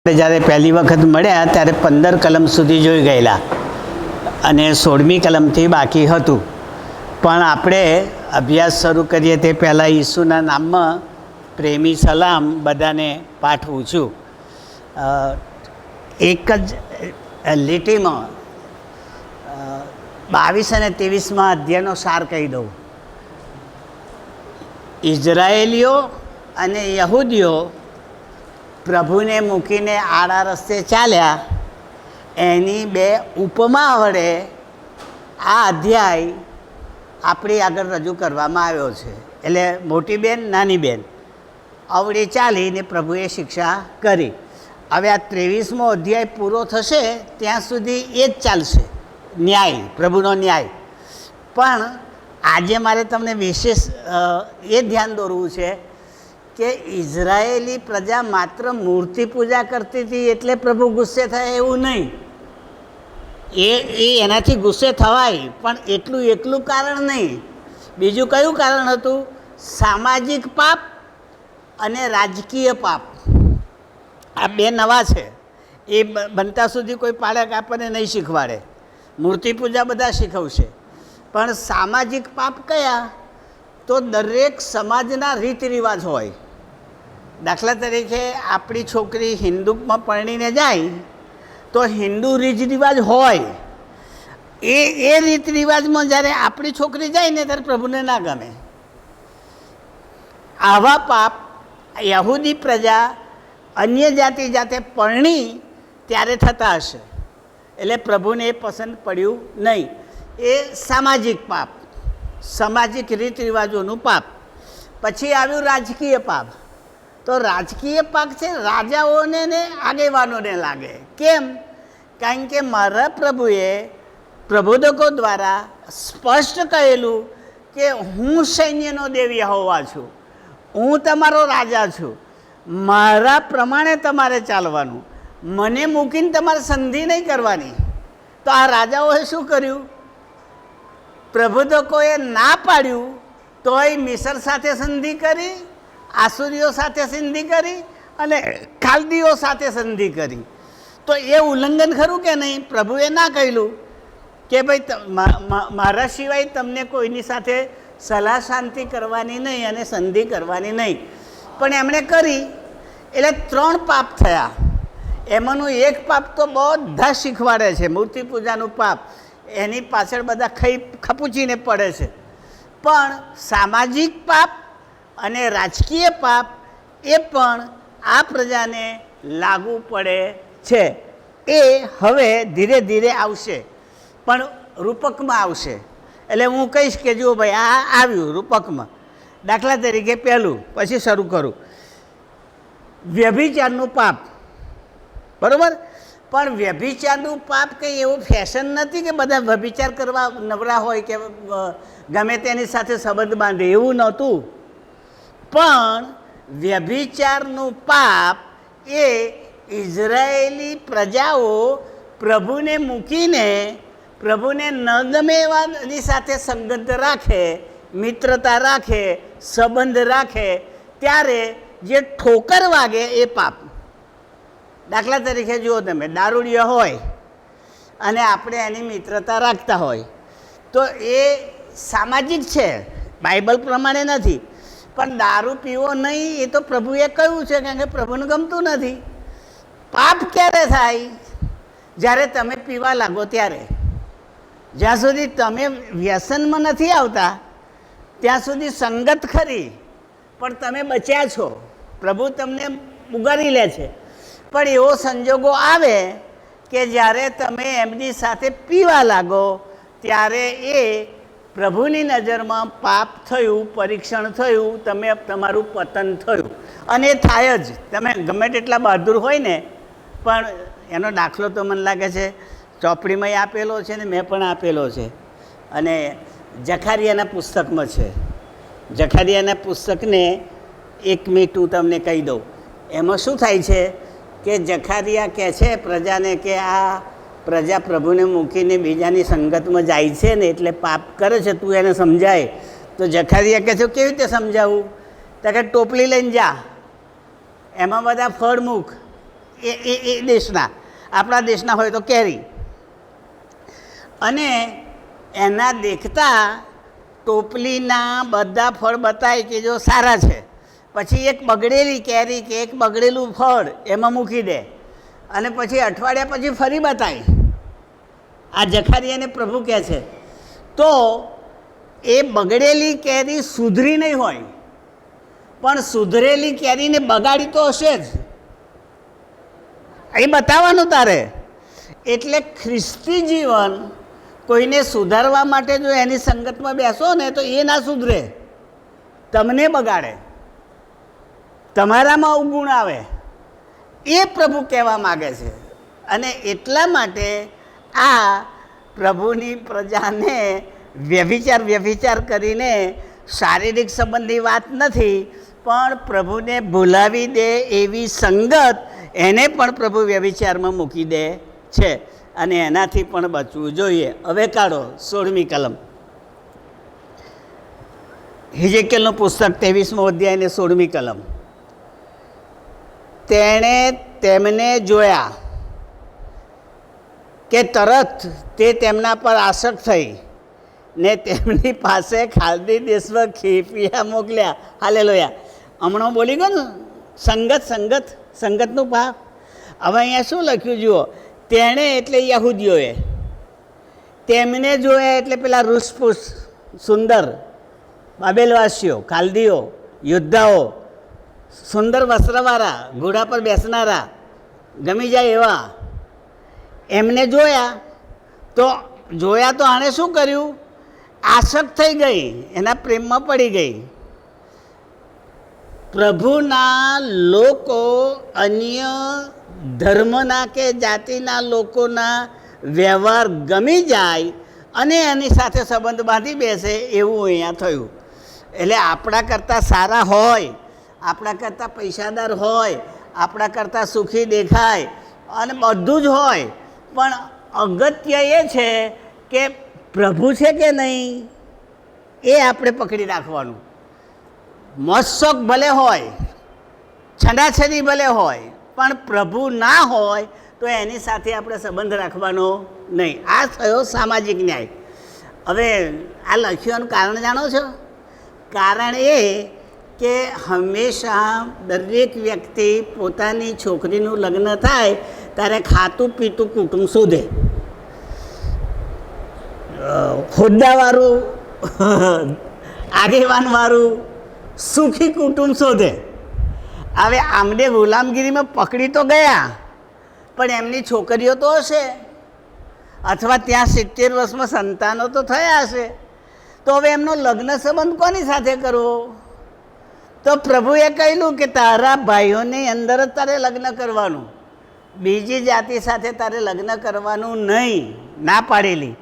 જ્યારે પહેલી વખત મળ્યા ત્યારે 15 કલમ સુધી જોઈ ગયેલા અને 16મી કલમથી બાકી હતું. પણ આપણે અભ્યાસ શરૂ કરીએ તે પહેલાં ઈસુના નામમાં પ્રેમી સલામ બધાને પાઠવું છું. એક જ લીટીમાં 22 અને 23માં અધ્યાયનો સાર કહી દઉં. ઇઝરાયેલીઓ અને યહૂદીઓ પ્રભુને મૂકીને આડા રસ્તે ચાલ્યા, એની બે ઉપમા વડે આ અધ્યાય આપણી આગળ રજૂ કરવામાં આવ્યો છે. એટલે મોટી બેન નાની બેન અવળી ચાલીને પ્રભુએ શિક્ષા કરી. હવે આ 23મો અધ્યાય પૂરો થશે ત્યાં સુધી એ જ ચાલશે, ન્યાય, પ્રભુનો ન્યાય. પણ આજે મારે તમને વિશેષ એ ધ્યાન દોરવું છે કે ઇઝરાયેલી પ્રજા માત્ર મૂર્તિ પૂજા કરતી હતી એટલે પ્રભુ ગુસ્સે થાય એવું નહીં. એ એનાથી ગુસ્સે થવાય, પણ એકલું કારણ નહીં. બીજું કયું કારણ હતું? સામાજિક પાપ અને રાજકીય પાપ. આ બે નવા છે. એ બનતા સુધી કોઈ પાડક આપણને નહીં શીખવાડે. મૂર્તિ પૂજા બધા શીખવશે, પણ સામાજિક પાપ કયા? તો દરેક સમાજના રીત રિવાજ હોય. દાખલા તરીકે આપણી છોકરી હિન્દુમાં પરણીને જાય તો હિન્દુ રીત રિવાજ હોય. એ રીત રિવાજમાં જ્યારે આપણી છોકરી જાય ને ત્યારે પ્રભુને ના ગમે. આવા પાપ યહૂદી પ્રજા અન્ય જાતિ જાતે પરણી ત્યારે થતા હશે, એટલે પ્રભુને એ પસંદ પડ્યું નહીં. એ સામાજિક પાપ, સામાજિક રીત રિવાજોનું પાપ. પછી આવ્યું રાજકીય પાપ. તો રાજકીય પાપ છે રાજાઓને ને આગેવાનોને લાગે. કેમ? કારણ કે મારા પ્રભુએ પ્રબોધકો દ્વારા સ્પષ્ટ કહેલું કે હું સૈન્યનો દેવ યહોવા છું, હું તમારો રાજા છું, મારા પ્રમાણે તમારે ચાલવાનું, મને મૂકીને તમારે સંધિ નહીં કરવાની. તો આ રાજાઓએ શું કર્યું? પ્રબોધકોએ ના પાડ્યું તોય મિસર સાથે સંધિ કરી, આસુરીઓ સાથે સંધિ કરી અને ખાલદીઓ સાથે સંધિ કરી. તો એ ઉલ્લંઘન ખરું કે નહીં? પ્રભુએ ના કહેલું કે ભાઈ મારા સિવાય તમને કોઈની સાથે સલાહ શાંતિ કરવાની નહીં અને સંધિ કરવાની નહીં. પણ એમણે કરી એટલે 3 પાપ થયા. એમાંનું એક પાપ તો બધા શીખવાડે છે, મૂર્તિ પૂજાનું પાપ. એની પાછળ બધા ખપૂચીને પડે છે. પણ સામાજિક પાપ અને રાજકીય પાપ એ પણ આ પ્રજાને લાગુ પડે છે. એ હવે ધીરે ધીરે આવશે, પણ રૂપકમાં આવશે. એટલે હું કહીશ કે જુઓ ભાઈ, આ આવ્યું રૂપકમાં. દાખલા તરીકે પહેલું, પછી શરૂ કરું. વ્યભિચારનું પાપ, બરાબર? પણ વ્યભિચારનું પાપ કંઈ એવું ફેશન નથી કે બધા વ્યભિચાર કરવા નવરા હોય કે ગમે તેની સાથે સંબંધ બાંધે, એવું નહોતું. પણ વ્યભિચારનું પાપ એ ઇઝરાયેલી પ્રજાઓ પ્રભુને મૂકીને પ્રભુને ન ગમે એવાની સાથે સંગત રાખે, મિત્રતા રાખે, સંબંધ રાખે, ત્યારે જે ઠોકર વાગે એ પાપ. દાખલા તરીકે જુઓ તમે, દારૂડિયો હોય અને આપણે એની મિત્રતા રાખતા હોય તો એ સામાજિક છે, બાઇબલ પ્રમાણે નથી. પણ દારૂ પીવો નહીં એ તો પ્રભુએ કહ્યું છે, કારણ કે પ્રભુને ગમતું નથી. પાપ ક્યારે થાય? જ્યારે તમે પીવા લાગો ત્યારે. જ્યાં સુધી તમે વ્યસનમાં નથી આવતા ત્યાં સુધી સંગત ખરી, પણ તમે બચ્યા છો, પ્રભુ તમને ઉગારી લે છે. પણ એવો સંજોગો આવે કે જ્યારે તમે એમની સાથે પીવા લાગો ત્યારે એ પ્રભુની નજરમાં પાપ થયું, પરીક્ષણ થયું, તમારું પતન થયું. અને એ થાય જ. તમે ગમે તેટલા બહાદુર હોય ને, પણ એનો દાખલો તો મને લાગે છે ચોપડીમાં આપેલો છે ને મેં પણ આપેલો છે, અને જખારિયાના પુસ્તકમાં છે. જખારિયાના પુસ્તકને 1 મિનિટ હું તમને કહી દઉં. એમાં શું થાય છે કે જખારિયા કહે છે પ્રજાને કે આ પ્રજા પ્રભુને મૂકીને બીજાની સંગતમાં જાય છે ને એટલે પાપ કરે છે, તું એને સમજાય. તો જખારિયા કહે છે કેવી રીતે સમજાવું? તો કે ટોપલી લઈને જા, એમાં બધા ફળ મૂક, એ દેશના, આપણા દેશના હોય તો કેરી. અને એના દેખતા ટોપલીના બધા ફળ બતાય કે જો સારા છે, પછી એક બગડેલી કેરી કે એક બગડેલું ફળ એમાં મૂકી દે, અને પછી અઠવાડિયા પછી ફરી બતાય. આ જખારિયાને પ્રભુ કહે છે. તો એ બગડેલી કેરી સુધરી નહીં હોય, પણ સુધરેલી કેરીને બગાડી તો હશે જ, એ બતાવવાનું તારે. એટલે ખ્રિસ્તી જીવન કોઈને સુધારવા માટે જો એની સંગતમાં બેસો ને તો એ ના સુધરે, તમને બગાડે, તમારામાં અવગુણ આવે, એ પ્રભુ કહેવા માગે છે. અને એટલા માટે આ પ્રભુની પ્રજાને વ્યભિચાર કરીને શારીરિક સંબંધી વાત નથી, પણ પ્રભુને ભૂલાવી દે એવી સંગત એને પણ પ્રભુ વ્યભિચારમાં મૂકી દે છે, અને એનાથી પણ બચવું જોઈએ. હવે કાઢો 16મી કલમ, હિજકેલનું પુસ્તક 23મો અધ્યાય ને 16મી કલમ. તેણે તેમને જોયા કે તરત તે તેમના પર આસક્ત થઈ ને તેમની પાસે ખાલદી દેશમાં ખેપિયા મોકલ્યા. હાલેલુયા. હમણાં બોલી ગયો ને સંગતનું પાપ. હવે અહીંયા શું લખ્યું જુઓ, તેણે એટલે યહૂદીઓએ, તેમને જોયા એટલે પેલા રૂસપુસ સુંદર બાબેલવાસીઓ, ખાલદીઓ, યોદ્ધાઓ, સુંદર વસ્ત્રવાળા, ઘોડા પર બેસનારા, ગમી જાય એવા, એમને જોયા તો આણે શું કર્યું? આસક્ત થઈ ગઈ, એના પ્રેમમાં પડી ગઈ. પ્રભુના લોકો અન્ય ધર્મના કે જાતિના લોકોના વ્યવહાર ગમી જાય અને એની સાથે સંબંધ બાંધી બેસે, એવું અહીંયા થયું. એટલે આપણા કરતાં સારા હોય, આપણા કરતાં પૈસાદાર હોય, આપણા કરતાં સુખી દેખાય અને બધું જ હોય, પણ અગત્ય એ છે કે પ્રભુ છે કે નહીં એ આપણે પકડી રાખવાનું. મોજશોખ ભલે હોય, છડાછડી ભલે હોય, પણ પ્રભુ ના હોય તો એની સાથે આપણે સંબંધ રાખવાનો નહીં. આ થયો સામાજિક ન્યાય. હવે આ લખ્યાનું કારણ જાણો છો? કારણ એ કે હંમેશા દરેક વ્યક્તિ પોતાની છોકરીનું લગ્ન થાય ત્યારે ખાતું પીતું કુટુંબ શોધે, હોદ્દાવાળું, આગેવાનવાળું, સુખી કુટુંબ શોધે. હવે આમને ગુલામગીરીમાં પકડી તો ગયા, પણ એમની છોકરીઓ તો હશે, અથવા ત્યાં 70 વર્ષમાં સંતાનો તો થયા હશે. તો હવે એમનો લગ્ન સંબંધ કોની સાથે કરવો? તો પ્રભુએ કહ્યું કે તારા ભાઈઓની અંદર જ તારે લગ્ન કરવાનું, બીજી જાતિ સાથે તારે લગ્ન કરવાનું નહીં, ના પાડેલી.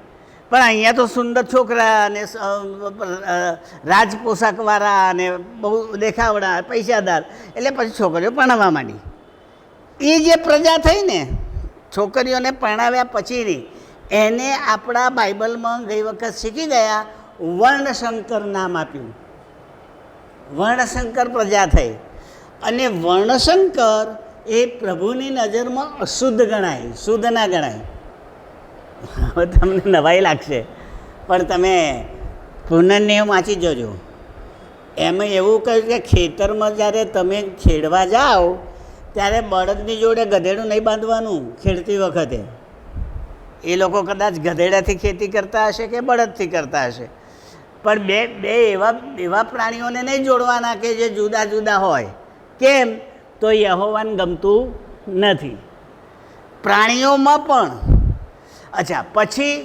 પણ અહીંયા તો સુંદર છોકરા અને રાજ પોશાકવાળા અને બહુ દેખાવડા પૈસાદાર, એટલે પછી છોકરીઓ પરણાવવા માંડી. એ જે પ્રજા થઈ ને છોકરીઓને પરણાવ્યા પછીની, એને આપણા બાઇબલમાં ગઈ વખત શીખી ગયા, વર્ણશંકર નામ આપ્યું. વર્ણશંકર પ્રજા થઈ. અને વર્ણશંકર એ પ્રભુની નજરમાં અશુદ્ધ ગણાય, શુદ્ધ ના ગણાય. હવે તમને નવાઈ લાગશે, પણ તમે પુનર્નિયમ વાંચી જજો. એમાં એવું કહ્યું કે ખેતરમાં જ્યારે તમે ખેડવા જાઓ ત્યારે બળદની જોડે ગધેડું નહીં બાંધવાનું ખેડતી વખતે. એ લોકો કદાચ ગધેડાથી ખેતી કરતા હશે કે બળદથી કરતા હશે, પણ બે એવા પ્રાણીઓને નહીં જોડવાના કે જે જુદા જુદા હોય. કેમ? તો યહોવાને ગમતું નથી પ્રાણીઓમાં પણ. અચ્છા, પછી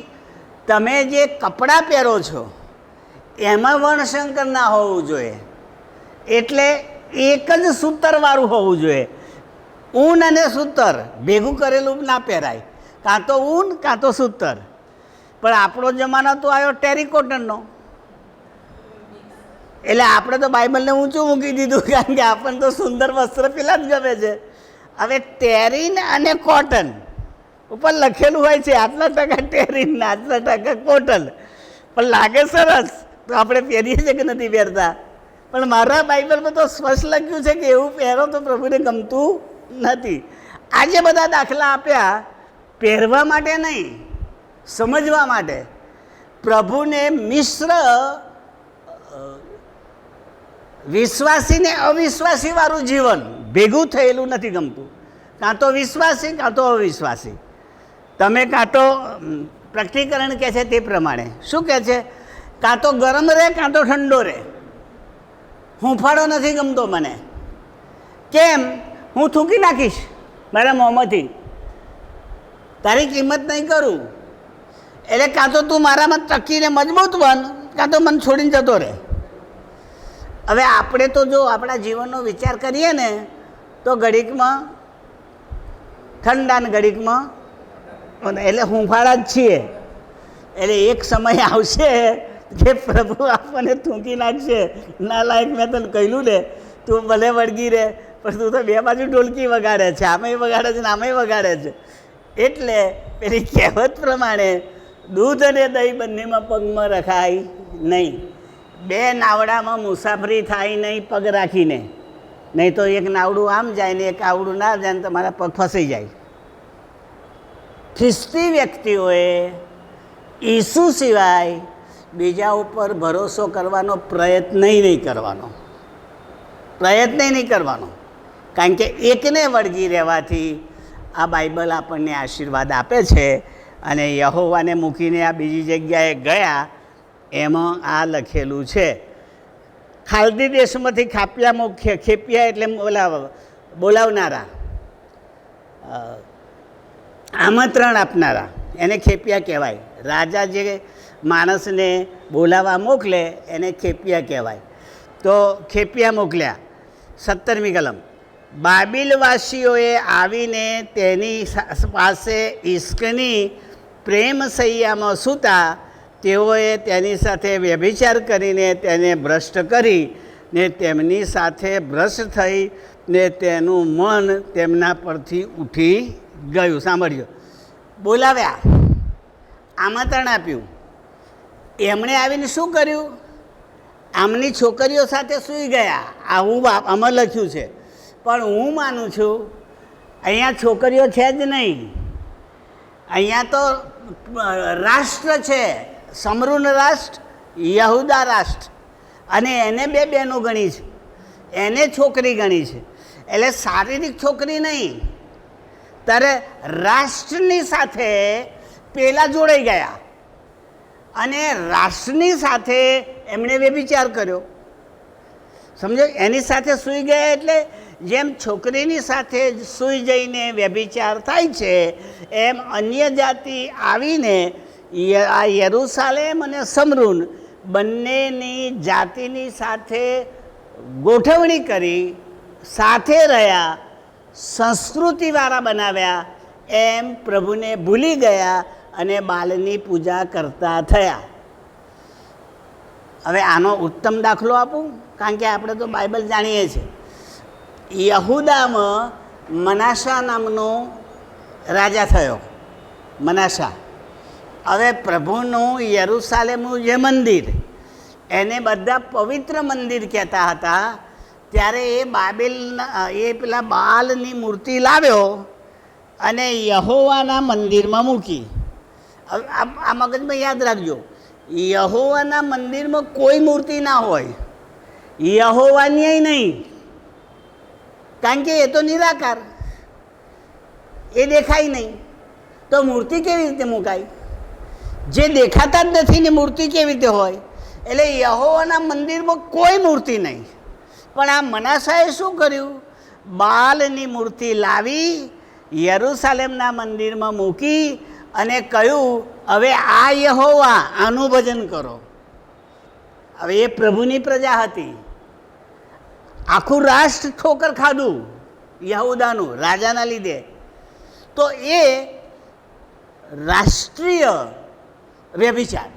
તમે જે કપડાં પહેરો છો એમાં વર્ણશંકર ના હોવું જોઈએ, એટલે એક જ સૂતરવાળું હોવું જોઈએ. ઊન અને સૂતર ભેગું કરેલું ના પહેરાય, કાં તો ઊન કાં તો સૂતર. પણ આપણો જમાનો તો આવ્યો ટેરિકોટનનો, એટલે આપણે તો બાઇબલને ઊંચું મૂકી દીધું, કારણ કે આપણને તો સુંદર વસ્ત્ર પેલા જ ગમે છે. હવે ટેરિન અને કોટન ઉપર લખેલું હોય છે, આટલા ટકા ટેરિન ને આટલા ટકા કોટન, પણ લાગે સરસ તો આપણે પહેરીએ છીએ કે નથી પહેરતા. પણ મારા બાઇબલમાં તો સ્પષ્ટ લખ્યું છે કે એવું પહેરો તો પ્રભુને ગમતું નથી. આજે બધા દાખલા આપ્યા પહેરવા માટે નહીં, સમજવા માટે. પ્રભુને મિશ્ર વિશ્વાસી ને અવિશ્વાસી વાળું જીવન ભેગું થયેલું નથી ગમતું. કાં તો વિશ્વાસી કાં તો અવિશ્વાસી. તમે કાં તો પ્રકટીકરણ કહે છે તે પ્રમાણે શું કહે છે, કાં તો ગરમ રહે કાં તો ઠંડો રહે. હૂંફાળો નથી ગમતો મને. કેમ? હું થૂકી નાખીશ મારા મોંમાંથી, તારી કિંમત નહીં કરું. એટલે કાં તો તું મારામાં ટકીને મજબૂત બન, કાં તો મને છોડીને જતો રહે. હવે આપણે તો જો આપણા જીવનનો વિચાર કરીએ ને તો ઘડીકમાં ઠંડા ને ઘડીકમાં, એટલે હૂંફાળા જ છીએ. એટલે એક સમય આવશે કે પ્રભુ આપણને થૂંકી નાખશે. ના લાયક મેં તને કહ્યું ને, તું ભલે વળગી રહે પણ તું તો બે બાજુ ઢોલકી વગાડે છે, આમેય વગાડે છે ને આમેય વગાડે છે. એટલે પેલી કહેવત પ્રમાણે દૂધ અને દહીં બંનેમાં પગમાં રખાય નહીં. બે નાવડામાં મુસાફરી થાય નહીં પગ રાખીને, નહીં તો એક નાવડું આમ જાય ને એક આવડું ના જાય ને તમારા પગ ફસાઈ જાય. ખ્રિસ્તી વ્યક્તિઓએ ઈસુ સિવાય બીજા ઉપર ભરોસો કરવાનો પ્રયત્ન નહીં કરવાનો. કારણ કે એકને વળગી રહેવાથી આ બાઇબલ આપણને આશીર્વાદ આપે છે. અને યહોવાને મૂકીને આ બીજી જગ્યાએ ગયા એમાં આ લખેલું છે. ખાલદી દેશમાંથી ખેપિયા એટલે બોલાવનારા, આમંત્રણ આપનારા, એને ખેપિયા કહેવાય. રાજા જે માણસને બોલાવવા મોકલે એને ખેપિયા કહેવાય. તો ખેપિયા મોકલ્યા. 17મી કલમ. બાબિલવાસીઓએ આવીને તેની પાસે ઈશ્કની પ્રેમ સૈયામાં સૂતા, તેઓએ તેની સાથે વ્યભિચાર કરીને તેને ભ્રષ્ટ કરી ને તેમની સાથે ભ્રષ્ટ થઈ ને તેનું મન તેમના પરથી ઉઠી ગયું. સાંભળ્યો, બોલાવ્યા, આમંત્રણ આપ્યું. એમણે આવીને શું કર્યું? આમની છોકરીઓ સાથે સૂઈ ગયા. આવું આમાં લખ્યું છે. પણ હું માનું છું અહીંયા છોકરીઓ છે જ નહીં. અહીંયા તો રાષ્ટ્ર છે, સમરૂન રાષ્ટ્ર, યહૂદા રાષ્ટ્ર. અને એને બે બહેનો ગણી છે, એને છોકરી ગણી છે. એટલે શારીરિક છોકરી નહીં, ત્યારે રાષ્ટ્રની સાથે પેલા જોડાઈ ગયા અને રાષ્ટ્રની સાથે એમણે વ્યભિચાર કર્યો. સમજો, એની સાથે સૂઈ ગયા. એટલે જેમ છોકરીની સાથે સૂઈ જઈને વ્યભિચાર થાય છે, એમ અન્ય જાતિ આવીને આ યરૂશાલેમ અને સમરૂન બંનેની જાતિની સાથે ગોઠવણી કરી, સાથે રહ્યા, સંસ્કૃતિવાળા બનાવ્યા. એમ પ્રભુને ભૂલી ગયા અને બાલની પૂજા કરતા થયા. હવે આનો ઉત્તમ દાખલો આપું, કારણ કે આપણે તો બાઇબલ જાણીએ છીએ. યહૂદામાં મનાસા નામનો રાજા થયો, મનાસા. હવે પ્રભુનું યરૂશાલેમનું જે મંદિર, એને બધા પવિત્ર મંદિર કહેતા હતા. ત્યારે એ પેલા બાલની મૂર્તિ લાવ્યો અને યહોવાના મંદિરમાં મૂકી. આ મગજમાં યાદ રાખજો, યહોવાના મંદિરમાં કોઈ મૂર્તિ ના હોય, યહોવાની નહીં, કારણ કે એ તો નિરાકાર, એ દેખાય નહીં. તો મૂર્તિ કેવી રીતે મુકાય? જે દેખાતા જ નથી ને મૂર્તિ કેવી રીતે હોય? એટલે યહોવાના મંદિરમાં કોઈ મૂર્તિ નહીં. પણ આ મનાસાએ શું કર્યું? બાલની મૂર્તિ લાવી યરૂશાલેમના મંદિરમાં મૂકી અને કહ્યું, હવે આ યહોવા, આનું ભજન કરો. હવે એ પ્રભુની પ્રજા હતી. આખું રાષ્ટ્ર ઠોકર ખાધું યહૂદાનું રાજાના લીધે. તો એ રાષ્ટ્રીય વ્યભિચાર,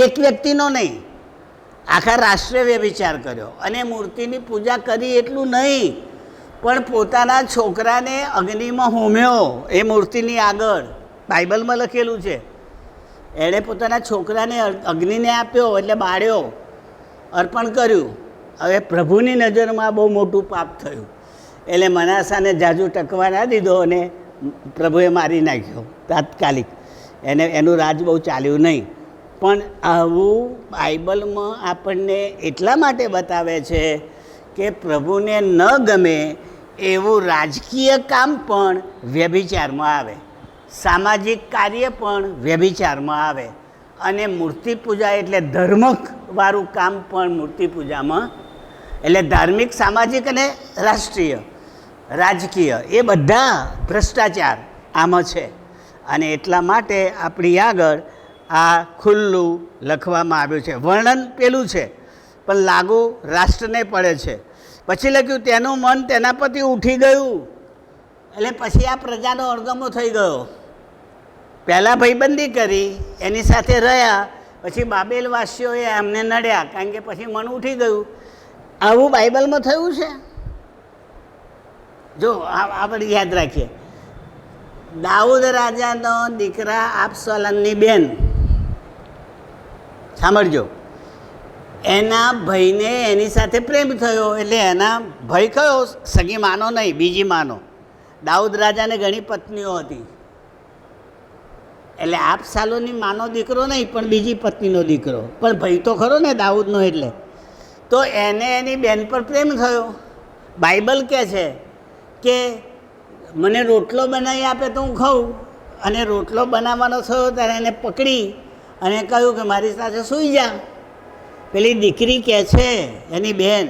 એક વ્યક્તિનો નહીં, આખા રાષ્ટ્રે વ્યભિચાર કર્યો. અને મૂર્તિની પૂજા કરી એટલું નહીં, પણ પોતાના છોકરાને અગ્નિમાં હોમ્યો એ મૂર્તિની આગળ. બાઇબલમાં લખેલું છે. એણે પોતાના છોકરાને અગ્નિને આપ્યો, એટલે બાળ્યો, અર્પણ કર્યું. હવે પ્રભુની નજરમાં બહુ મોટું પાપ થયું. એટલે મનાસાને જાજુ ટકવા ના દીધો અને પ્રભુએ મારી નાખ્યો તાત્કાલિક. એનું રાજ બહુ ચાલ્યું નહીં. પણ આવું બાઇબલમાં આપણને એટલા માટે બતાવે છે કે પ્રભુને ન ગમે એવું રાજકીય કામ પણ વ્યભિચારમાં આવે, સામાજિક કાર્ય પણ વ્યભિચારમાં આવે, અને મૂર્તિ પૂજા એટલે ધર્મવાળું કામ પણ મૂર્તિ પૂજામાં, એટલે ધાર્મિક, સામાજિક અને રાષ્ટ્રીય, રાજકીય એ બધા ભ્રષ્ટાચાર આમાં છે. અને એટલા માટે આપણી આગળ આ ખુલ્લું લખવામાં આવ્યું છે. વર્ણન પેલું છે પણ લાગુ રાષ્ટ્રને પડે છે. પછી લખ્યું તેનું મન તેના પરથી ઉઠી ગયું, એટલે પછી આ પ્રજાનો અણગમો થઈ ગયો. પહેલાં ભાઈબંધી કરી, એની સાથે રહ્યા, પછી બાબેલવાસીઓએ એમને નડ્યા, કારણ કે પછી મન ઉઠી ગયું. આવું બાઇબલમાં થયું છે. જો આપણે યાદ રાખીએ, દાઉદ રાજાનો દીકરા અબશાલોમની બેન, સાંભળજો, એના ભાઈને એની સાથે પ્રેમ થયો. એટલે એના ભાઈ કયો? સગી માનો નહીં, બીજી માનો. દાઉદ રાજાને ઘણી પત્નીઓ હતી, એટલે અબશાલોમની માનો દીકરો નહીં, પણ બીજી પત્નીનો દીકરો, પણ ભાઈ તો ખરો ને દાઉદનો. એટલે તો એને એની બેન પર પ્રેમ થયો. બાઇબલ કહે છે કે મને રોટલો બનાવી આપે તો હું ખાઉં. અને રોટલો બનાવવાનો થયો ત્યારે એને પકડી અને કહ્યું કે મારી સાથે સૂઈ જા. પેલી દીકરી કહે છે, એની બેન,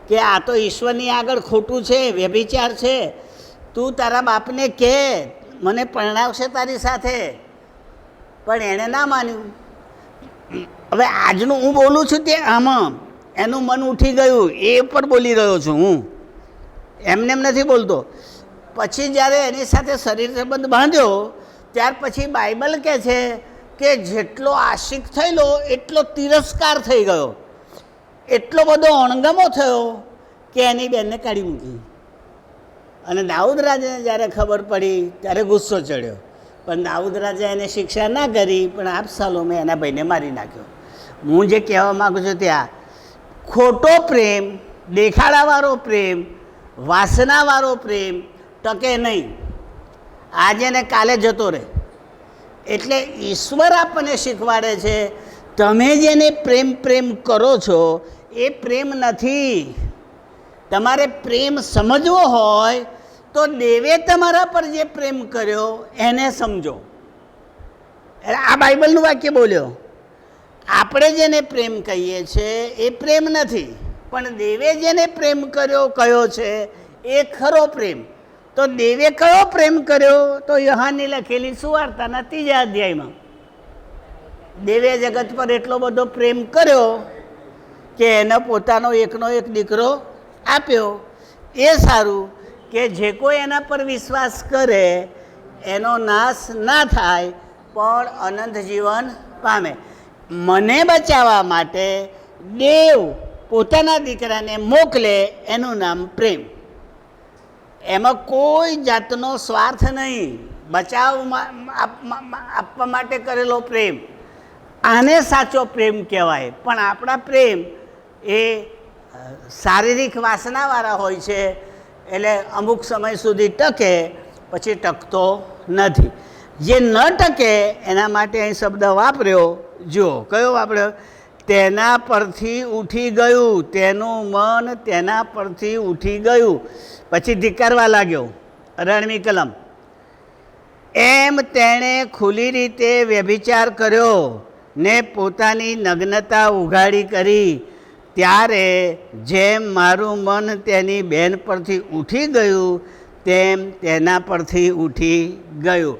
કે આ તો ઈશ્વરની આગળ ખોટું છે, વ્યભિચાર છે, તું તારા બાપને કહે, મને પરણાવશે તારી સાથે. પણ એણે ના માન્યું. હવે આજનું હું બોલું છું તે આમાં એનું મન ઉઠી ગયું, એ પણ બોલી રહ્યો છું હું, એમને એમ નથી બોલતો. પછી જ્યારે એની સાથે શરીર સંબંધ બાંધ્યો ત્યાર પછી બાઇબલ કહે છે કે જેટલો આશિક થયેલો એટલો તિરસ્કાર થઈ ગયો, એટલો બધો અણગમો થયો કે એની બેનને કાઢી મૂકી. અને દાઉદ રાજાને જ્યારે ખબર પડી ત્યારે ગુસ્સો ચડ્યો, પણ દાઉદ રાજા એને શિક્ષા ના કરી, પણ અબશાલોમે એના ભાઈને મારી નાખ્યો. હું જે કહેવા માગું છું ત્યાં ખોટો પ્રેમ, દેખાડાવાળો પ્રેમ, વાસનાવાળો પ્રેમ ટકે નહીં, આજે ને કાલે જતો રહે. એટલે ઈશ્વર આપણને શીખવાડે છે, તમે જેને પ્રેમ કરો છો એ પ્રેમ નથી. તમારે પ્રેમ સમજવો હોય તો દેવે તમારા પર જે પ્રેમ કર્યો એને સમજો. આ બાઇબલનું વાક્ય બોલ્યો. આપણે જેને પ્રેમ કહીએ છીએ એ પ્રેમ નથી, પણ દેવે જેને પ્રેમ કર્યો કયો છે એ ખરો પ્રેમ. તો દેવે કયો પ્રેમ કર્યો? તો યોહાનની લખેલી સુવાર્તાના 3 અધ્યાયમાં દેવે જગત પર એટલો બધો પ્રેમ કર્યો કે એને પોતાનો એકનો એક દીકરો આપ્યો. એ સારું કે જે કોઈ એના પર વિશ્વાસ કરે એનો નાશ ના થાય પણ અનંત જીવન પામે. મને બચાવવા માટે દેવ પોતાના દીકરાને મોકલે, એનું નામ પ્રેમ. એમાં કોઈ જાતનો સ્વાર્થ નહીં, બચાવ આપવા માટે કરેલો પ્રેમ, આને સાચો પ્રેમ કહેવાય. પણ આપણા પ્રેમ એ શારીરિક વાસનાવાળા હોય છે, એટલે અમુક સમય સુધી ટકે, પછી ટકતો નથી. જે ન ટકે એના માટે અહીં શબ્દ વાપર્યો, જુઓ કયો વાપર્યો? તેના પરથી ઉઠી ગયું, તેનું મન તેના પરથી ઉઠી ગયું. પછી ધિક્કારવા લાગ્યો, રણવી કલમ. એમ તેણે ખુલ્લી રીતે વ્યભિચાર કર્યો ને પોતાની નગ્નતા ઉઘાડી કરી. ત્યારે જેમ મારું મન તેની બેન પરથી ઉઠી ગયું તેમ તેના પરથી ઉઠી ગયું.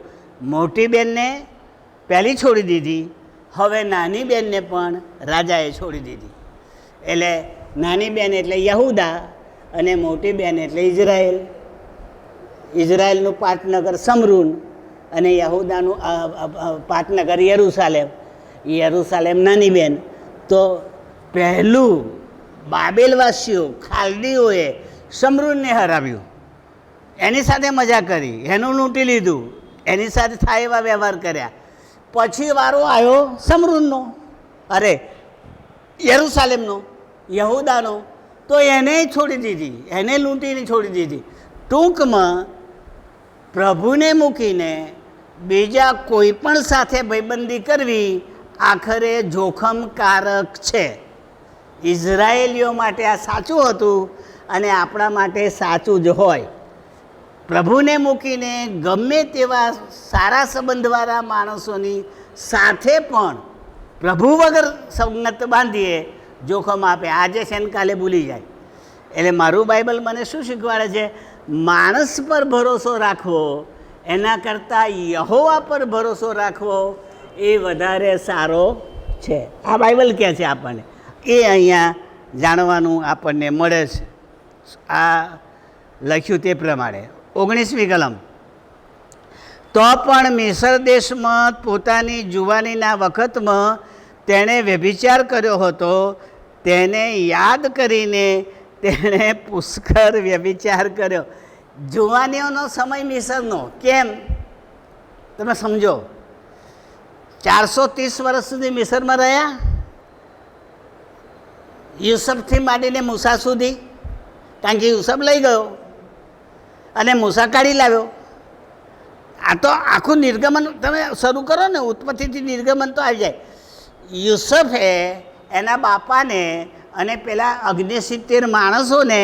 મોટી બેનને પહેલી છોડી દીધી, હવે નાની બેનને પણ રાજાએ છોડી દીધી. એટલે નાની બેન એટલે યહૂદા અને મોટી બેન એટલે ઇઝરાયલ. ઇઝરાયલનું પાટનગર સમરૂન અને યહૂદાનું પાટનગર યરૂશાલેમ. યરૂશાલેમ નાની બેન. તો પહેલું બાબેલવાસીઓ ખાલદીઓએ સમરૂનને હરાવ્યું, એની સાથે મજા કરી, એનું લૂંટી લીધું, એની સાથે થાય એવા વ્યવહાર કર્યા. પછી વારો આવ્યો સમરૂનનો, અરે યરૂશાલેમનો, યહૂદાનો. તો એને છોડી દીધી, એને લૂંટીને છોડી દીધી. ટૂંકમાં પ્રભુને મૂકીને બીજા કોઈ પણ સાથે ભાઈબંધી કરવી આખરે જોખમકારક છે. ઇઝરાયેલીઓ માટે આ સાચું હતું અને આપણા માટે સાચું જ હોય. પ્રભુને મૂકીને ગમે તેવા સારા સંબંધવાળા માણસોની સાથે પણ પ્રભુ વગર સંગત બાંધીએ જોખમ આપે. આજે છે ને કાલે ભૂલી જાય. એટલે મારું બાઇબલ મને શું શીખવાડે છે? માણસ પર ભરોસો રાખવો એના કરતાં યહોવા પર ભરોસો રાખવો એ વધારે સારો છે. આ બાઇબલ કહે છે આપણને. એ અહીંયા જાણવાનું આપણને મળે છે. આ લખ્યું તે પ્રમાણે 19મી કલમ. તો પણ મિસર દેશમાં પોતાની જુવાનીના વખતમાં તેણે વ્યભિચાર કર્યો હતો. તેને યાદ કરીને તેણે પુષ્કળ વ્યભિચાર કર્યો. જુવાનીઓનો સમય મિસરનો. કેમ? તમે સમજો. 430 વર્ષ સુધી મિસરમાં રહ્યા, યુસફથી માંડીને મૂસા સુધી. કારણ કે યુસફ લઈ ગયો અને મૂસા કાઢી લાવ્યો. આ તો આખું નિર્ગમન તમે શરૂ કરો ને, ઉત્પત્તિથી નિર્ગમન તો આવી જાય. યુસફે એના બાપાને અને પેલા 69 માણસોને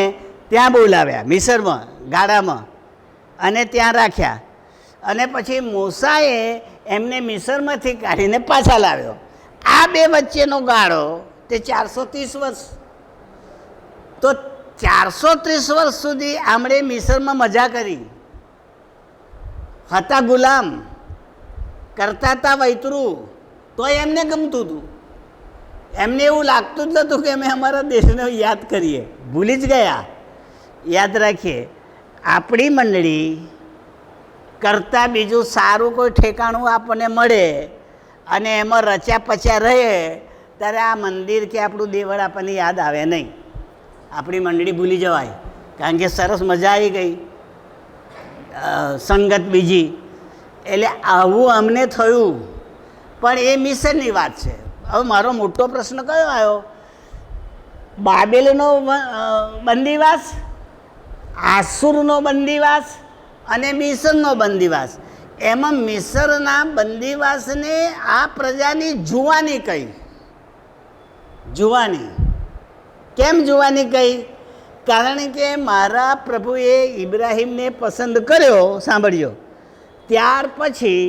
ત્યાં બોલાવ્યા મિસરમાં, ગાડામાં, અને ત્યાં રાખ્યા. અને પછી મૂસાએ એમને મિસરમાંથી કાઢીને પાછા લાવ્યો. આ બે વચ્ચેનો ગાળો તે 430 વર્ષ. તો 430 વર્ષ સુધી આમણે મિસરમાં મજા કરી, હતા ગુલામ, કરતા હતા વૈતરું, તો એમને ગમતું હતું. એમને એવું લાગતું જ નહોતું કે અમે અમારા દેશને યાદ કરીએ. ભૂલી જ ગયા. યાદ રાખીએ, આપણી મંડળી કરતાં બીજું સારું કોઈ ઠેકાણું આપણને મળે અને એમાં રચ્યા પચ્યા રહે ત્યારે આ મંદિર કે આપણું દેવળ આપણને યાદ આવે નહીં. આપણી મંડળી ભૂલી જવાય, કારણ કે સરસ મજા આવી ગઈ, સંગત બીજી. એટલે આવું અમને થયું. પણ એ મિસરની વાત છે. હવે મારો મોટો પ્રશ્ન કયો આવ્યો? બાબેલનો બંદીવાસ, આસુરનો બંદીવાસ અને મિસરનો બંદીવાસ. એમાં મિસરના બંદીવાસને આ પ્રજાની જુવાની કહી. જુવાની કેમ જુવાની કહી? કારણ કે મારા પ્રભુએ ઇબ્રાહીમને પસંદ કર્યો. સાંભળ્યો. ત્યાર પછી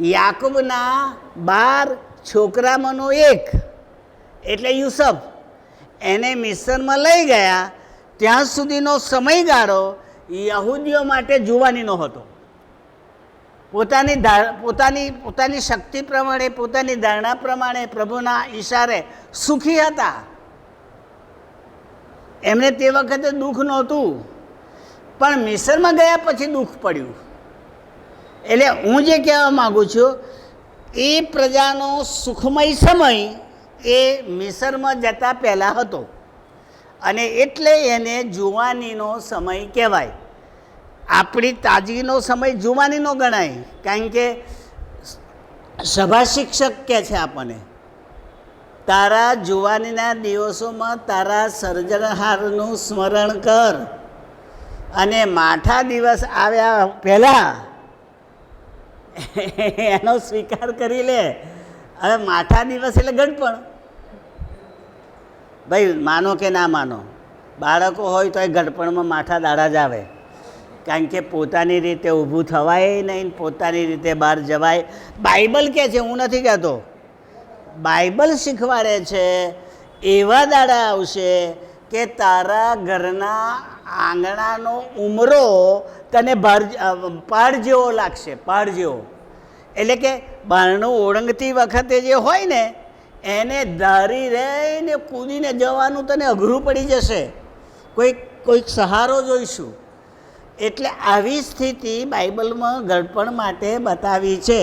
યાકૂબના 12 છોકરામાંનો એક એટલે યુસફ એને મિસરમાં લઈ ગયા. ત્યાં સુધીનો સમયગાળો યહૂદીઓ માટે જુવાનીનો હતો. પોતાની શક્તિ પ્રમાણે, પોતાની ધારણા પ્રમાણે, પ્રભુના ઈશારે સુખી હતા. એમને તે વખતે દુઃખ નહોતું, પણ મિસરમાં ગયા પછી દુઃખ પડ્યું. એટલે હું જે કહેવા માગું છું, એ પ્રજાનો સુખમય સમય એ મિસરમાં જતા પહેલાં હતો, અને એટલે એને જુવાનીનો સમય કહેવાય. આપણી તાજગીનો સમય જુવાનીનો ગણાય, કારણ કે સભા શિક્ષક કહે છે આપણને, તારા જુવાનીના દિવસોમાં તારા સર્જનહારનું સ્મરણ કર, અને માઠા દિવસ આવ્યા પહેલાં એનો સ્વીકાર કરી લે. હવે માઠા દિવસ એટલે ગઢપણ. ભાઈ માનો કે ના માનો, બાળકો હોય તો એ ગઢપણમાં માઠા દાડા જ આવે. કારણ કે પોતાની રીતે ઊભું થવાય નહીં, પોતાની રીતે બહાર જવાય. બાઇબલ કહે છે, હું નથી કહેતો. બાઇબલ શીખવાડે છે એવા દાડા આવશે કે તારા ઘરના આંગણાનો ઉમરો તને પહાડ જેવો લાગશે. પહાડ જેવો એટલે કે બારણું ઓળંગતી વખતે જે હોય ને, એને ધારી રહીને કૂદીને જવાનું તને અઘરું પડી જશે. કોઈક સહારો જોઈશું. એટલે આવી સ્થિતિ બાઇબલમાં ગળપણ માટે બતાવી છે.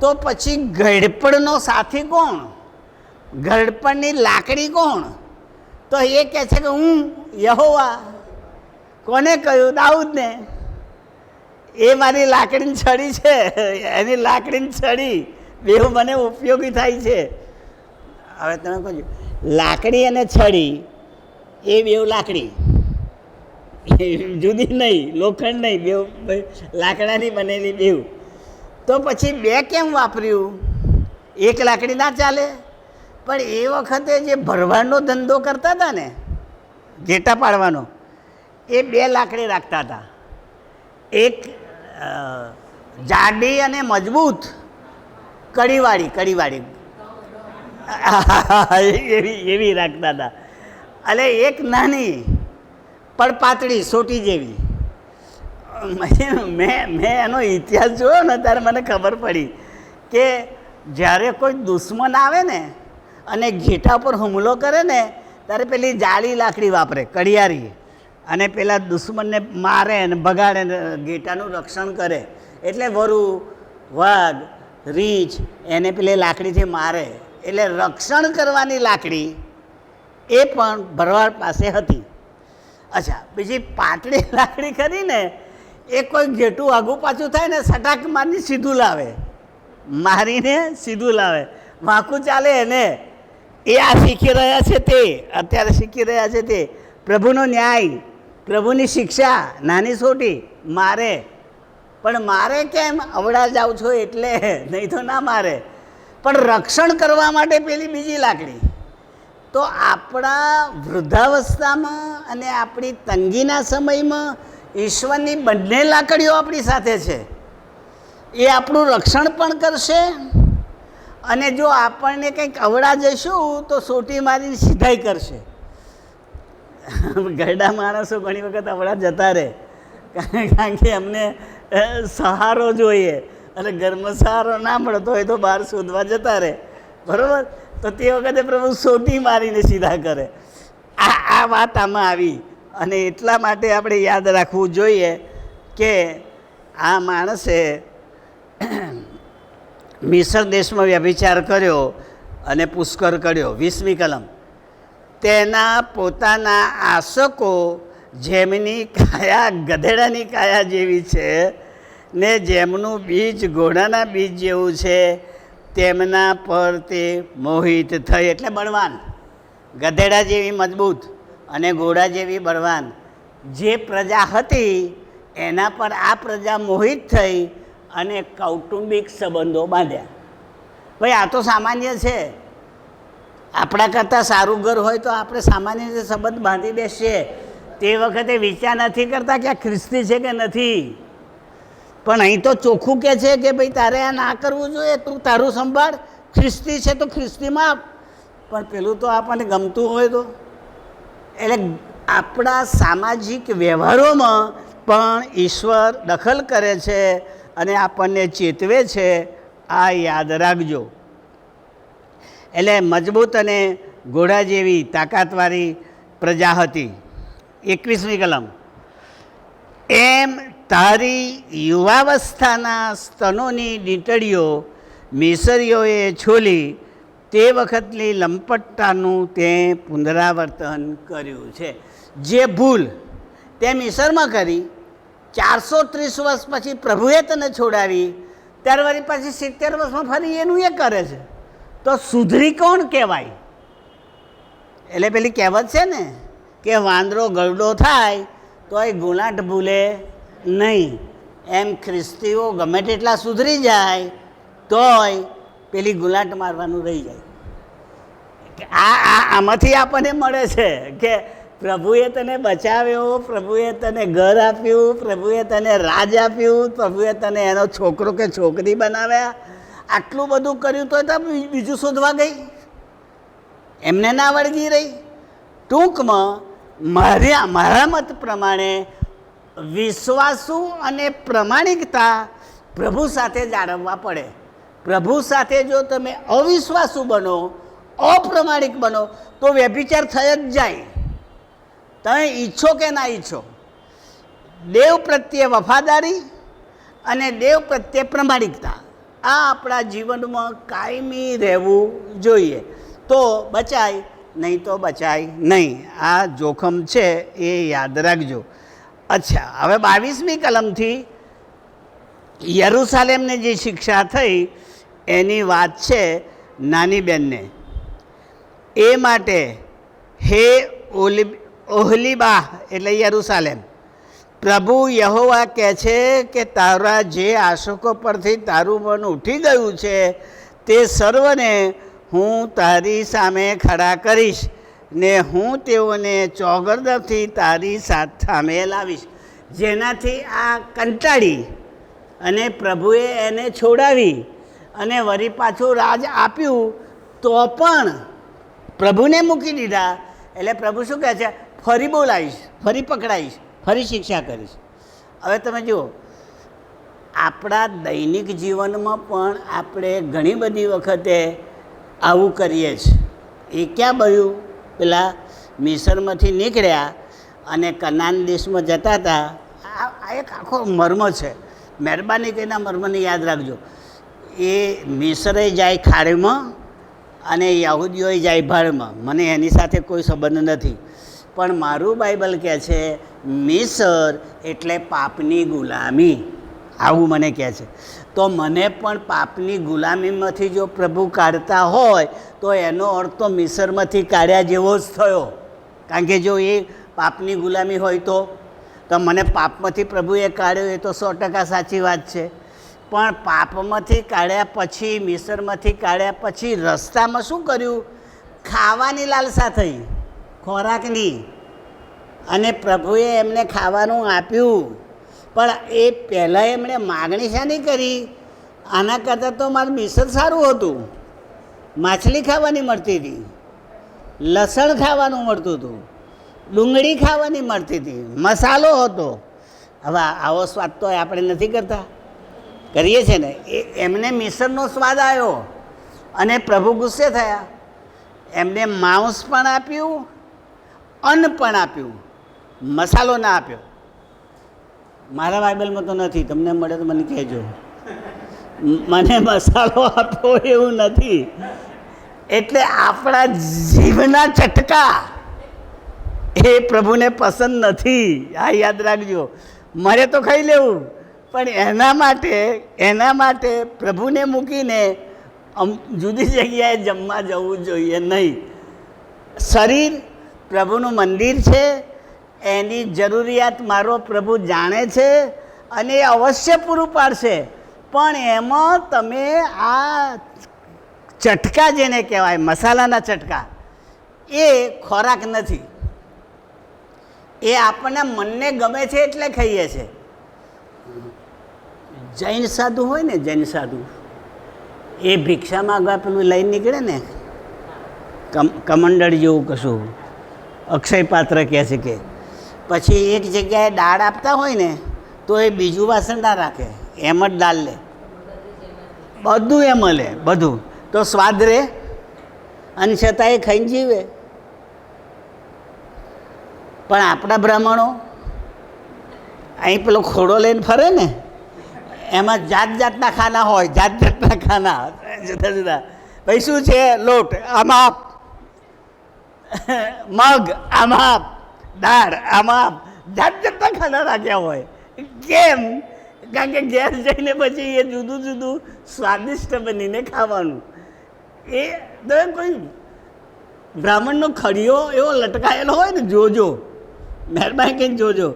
તો પછી ગળપણનો સાથી કોણ? ગળપણની લાકડી કોણ? તો એ કહે છે કે હું યહોવા. કોને કહ્યું? દાઉદને. એ મારી લાકડીની છડી છે, એની લાકડીની છડી બેઉ મને ઉપયોગી થાય છે. હવે તમે કહો, લાકડી અને છડી એ બેઉ લાકડી, જુદી નહીં, લોખંડ નહીં, બેવ લાકડાની બનેલી બેવ. તો પછી બે કેમ વાપર્યું? એક લાકડી ના ચાલે. પણ એ વખતે જે ભરવાનો ધંધો કરતા હતા ને, ઘેટા પાડવાનો, એ બે લાકડી રાખતા હતા. એક જાડી અને મજબૂત કડીવાળી એવી રાખતા હતા, અને એક નાની પણ પાતળી સોટી જેવી. મેં એનો ઇતિહાસ જોયો ને ત્યારે મને ખબર પડી કે જ્યારે કોઈ દુશ્મન આવે ને અને ઘેટા પર હુમલો કરે ને ત્યારે પેલી જાડી લાકડી વાપરે, કડિયારી, અને પેલા દુશ્મનને મારે અને ભગાડે ને ઘેટાનું રક્ષણ કરે. એટલે વરુ, વાઘ, રીંછ એને પેલી લાકડીથી મારે. એટલે રક્ષણ કરવાની લાકડી એ પણ ભરવાડ પાસે હતી. અચ્છા, બીજી પાતળી લાકડી ખરી ને, એ કોઈ ઘેટું આગું પાછું થાય ને સટાક મારીને સીધું લાવે, મારીને સીધું લાવે, વાંકું ચાલે એને. એ આ શીખી રહ્યા છે, તે અત્યારે શીખી રહ્યા છે તે પ્રભુનો ન્યાય, પ્રભુની શિક્ષા. નાની સોટી મારે, પણ મારે કેમ? અવળા જાઉં છો એટલે, નહીં તો ના મારે. પણ રક્ષણ કરવા માટે પેલી બીજી લાકડી. તો આપણા વૃદ્ધાવસ્થામાં અને આપણી તંગીના સમયમાં ઈશ્વરની બંને લાકડીઓ આપણી સાથે છે. એ આપણું રક્ષણ પણ કરશે, અને જો આપણને કંઈક અવળા જઈશું તો સોટી મારીને સીધાઈ કરશે. ગરડા માણસો ઘણી વખત અવળા જતા રહે, કારણ કે અમને સહારો જોઈએ, અને ઘરમાં સહારો ના મળતો હોય તો બહાર શોધવા જતા રહે, બરાબર? તો તે વખતે પ્રભુ સોટી મારીને સીધા કરે. આ વાત આમાં આવી. અને એટલા માટે આપણે યાદ રાખવું જોઈએ કે આ માણસે મિસર દેશમાં વ્યભિચાર કર્યો અને પુષ્કર કર્યો. 20મી કલમ. તેના પોતાના આશકો જેમની કાયા ગધેડાની કાયા જેવી છે ને જેમનું બીજ ઘોડાના બીજ જેવું છે, તેમના પર તે મોહિત થઈ. એટલે બળવાન, ગધેડા જેવી મજબૂત અને ઘોડા જેવી બળવાન જે પ્રજા હતી એના પર આ પ્રજા મોહિત થઈ અને કૌટુંબિક સંબંધો બાંધ્યા. ભાઈ, આ તો સામાન્ય છે. આપણા કરતાં સારું ઘર હોય તો આપણે સામાન્ય રીતે સંબંધ બાંધી બેસીએ. તે વખતે વિચાર નથી કરતા કે આ ખ્રિસ્તી છે કે નથી. પણ અહીં તો ચોખ્ખું કહે છે કે ભાઈ તારે આ ના કરવું જોઈએ, તું તારું સંભાળ, ખ્રિસ્તી છે તો ખ્રિસ્તીમાં. પણ પેલું તો આપણને ગમતું હોય તો. એટલે આપણા સામાજિક વ્યવહારોમાં પણ ઈશ્વર દખલ કરે છે અને આપણને ચેતવે છે. આ યાદ રાખજો. એટલે મજબૂત અને ઘોડા જેવી તાકાતવાળી પ્રજા હતી. 21મી કલમ. એમ તારી યુવાવસ્થાના સ્તનોની દીટડીઓ મિસરીઓએ છોલી, તે વખતની લંપટતાનું તે પુનરાવર્તન કર્યું છે. જે ભૂલ તે મિસરમાં કરી, 430 વર્ષ પછી પ્રભુએ તને છોડાવી, ત્યાર વળી પછી 70 વર્ષમાં ફરી એનું એ કરે છે, તો સુધરી કોણ કહેવાય? એટલે પેલી કહેવત છે ને કે વાંદરો ગરડો થાય તોય ગુલાટ ભૂલે નહીં. એમ ખ્રિસ્તીઓ ગમે તેટલા સુધરી જાય તોય પેલી ગુલાટ મારવાનું રહી જાય. આમાંથી આપણને મળે છે કે પ્રભુએ તને બચાવ્યો, પ્રભુએ તને ઘર આપ્યું, પ્રભુએ તને રાજ આપ્યું, પ્રભુએ તને એનો છોકરો કે છોકરી બનાવ્યા. આટલું બધું કર્યું તો બીજું શોધવા ગઈ, એમને ના વળગી રહી. ટૂંકમાં મારા મત પ્રમાણે વિશ્વાસુ અને પ્રમાણિકતા પ્રભુ સાથે જાળવવા પડે. પ્રભુ સાથે જો તમે અવિશ્વાસુ બનો, અપ્રમાણિક બનો તો વ્યભિચાર થઈ જ જાય. તમે ઈચ્છો કે ના ઈચ્છો. દેવ પ્રત્યે વફાદારી અને દેવ પ્રત્યે પ્રમાણિકતા, આ આપણા જીવનમાં કાયમી રહેવું જોઈએ. તો બચાય, નહીં તો બચાય નહીં. આ જોખમ છે, એ યાદ રાખજો. અચ્છા, હવે 22મી કલમથી યરૂશાલેમને જે શિક્ષા થઈ એની વાત છે નાની બેનને. એ માટે હે ઓહલીબાહ એટલે યરૂશાલેમ, પ્રભુ યહોવા કહે છે કે તારા જે આશકો પરથી તારું મન ઉઠી ગયું છે તે સર્વને હું તારી સામે ખડા કરીશ ને હું તેઓને ચોગરદથી તારી સામે લાવીશ. જેનાથી આ કંટાળી અને પ્રભુએ એને છોડાવી અને વળી પાછું રાજ આપ્યું તો પણ પ્રભુને મૂકી દીધા. એટલે પ્રભુ શું કહે છે? ફરી બોલાવીશ, ફરી પકડાઈશ, ફરી શિક્ષા કરીશ. હવે તમે જુઓ, આપણા દૈનિક જીવનમાં પણ આપણે ઘણી બધી વખતે આવું કરીએ છીએ. એ ક્યાં બન્યું? પેલા મિસરમાંથી નીકળ્યા અને કનાન દેશમાં જતા હતા. આ એક આખો મર્મ છે. મહેરબાની કરીને મર્મને યાદ રાખજો. એ મિસરે જાય ખાડીમાં અને યહૂદીઓએ જાય ભાડમાં. મને એની સાથે કોઈ સંબંધ નથી, પણ મારું બાઇબલ કહે છે મિસર એટલે પાપની ગુલામી. આવું મને કહે છે. તો મને પણ પાપની ગુલામીમાંથી જો પ્રભુ કાઢતા હોય તો એનો અર્થ તો મિસરમાંથી કાઢ્યા જેવો જ થયો. કારણ કે જો એ પાપની ગુલામી હોય તો મને પાપમાંથી પ્રભુએ કાઢ્યો, એ તો 100% સાચી વાત છે. પણ પાપમાંથી કાઢ્યા પછી, મિસરમાંથી કાઢ્યા પછી રસ્તામાં શું કર્યું? ખાવાની લાલસા થઈ, ખોરાકની. અને પ્રભુએ એમને ખાવાનું આપ્યું, પણ એ પહેલાં એમણે માગણી શાની કરી? આના કરતાં તો મારું મિસર સારું હતું. માછલી ખાવાની મળતી હતી, લસણ ખાવાનું મળતું હતું, ડુંગળી ખાવાની મળતી હતી, મસાલો હતો. હવે આવો સ્વાદ તો આપણે નથી કરતા, કરીએ છીએ ને. એમને મિસરનો સ્વાદ આવ્યો અને પ્રભુ ગુસ્સે થયા. એમને માંસ પણ આપ્યું, અન્ન પણ આપ્યું, મસાલો ના આપ્યો. મારા બાઇબલમાં તો નથી, તમને મળે તો મને કહેજો. મને મસાલો આપ્યો એવું નથી. એટલે આપણા જીવના ચટકા એ પ્રભુને પસંદ નથી. આ યાદ રાખજો. મારે તો ખાઈ લેવું, પણ એના માટે પ્રભુને મૂકીને જુદી જગ્યાએ જમવા જવું જોઈએ નહીં. શરીર પ્રભુનું મંદિર છે, એની જરૂરિયાત મારો પ્રભુ જાણે છે અને એ અવશ્ય પૂરું પાડશે. પણ એમાં તમે આ ચટકા જેને કહેવાય, મસાલાના ચટકા, એ ખોરાક નથી. એ આપણને મનને ગમે છે એટલે ખાઈએ છીએ. જૈન સાધુ હોય ને, જૈન સાધુ, એ ભિક્ષા માગવા પેલું લઈને નીકળે ને, કમંડળ જેવું કશું, અક્ષય પાત્ર કહે છે કે, પછી એક જગ્યાએ દાળ આપતા હોય ને તો એ બીજું વાસણ ના રાખે, એમ જ દાળ લે. બધું એમ લે, બધું. તો સ્વાદ રહે અને છતાં એ ખાઈને જીવે. પણ આપણા બ્રાહ્મણો અહીં પેલો ખોડો લઈને ફરે ને, એમાં જાત જાતના ખાના હોય, જાત જાતના ખાના જુદા જુદા. ભાઈ શું છે? લોટ આમાં આપ, મગ આમાં આપ, દાળ આમાં આપ, જાત જાતના ખાના રાખ્યા હોય. કેમ? કારણ કે ઘેર જઈને પછી એ જુદું જુદું સ્વાદિષ્ટ બનીને ખાવાનું. એ તો કોઈ બ્રાહ્મણનો ખડીયો એવો લટકાયેલો હોય ને, જોજો, મહેરબાની કરીને જોજો.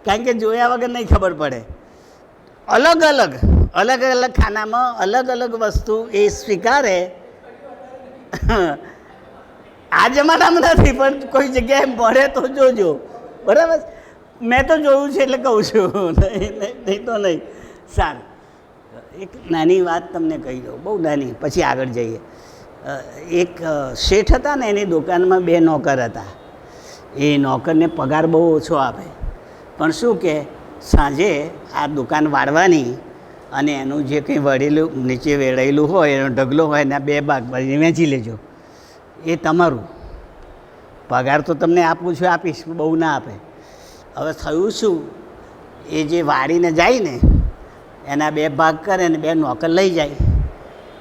કારણ કે જોયા વગર નહીં ખબર પડે. અલગ અલગ ખાનામાં અલગ અલગ વસ્તુ એ સ્વીકારે. આ જમાનામાં નથી, પણ કોઈ જગ્યાએ મળે તો જોજો, બરાબર? મેં તો જોયું છે એટલે કહું છું, નહીં તો નહીં. સારું, એક નાની વાત તમને કહી દઉં, બહુ નાની, પછી આગળ જઈએ. એક શેઠ હતા ને, એની દુકાનમાં 2 નોકર હતા. એ નોકરને પગાર બહુ ઓછો આપે, પણ શું કે સાંજે આ દુકાન વાળવાની અને એનું જે કંઈ વળેલું નીચે વેળેલું હોય, એનો ઢગલો હોય, એના 2 ભાગ ભરીને વેચી લેજો, એ તમારું. પગાર તો તમને આપું છું, આપીશ, બહુ ના આપે. હવે થયું શું? એ જે વાળીને જાય ને, એના 2 ભાગ કરે ને 2 નોકર લઈ જાય.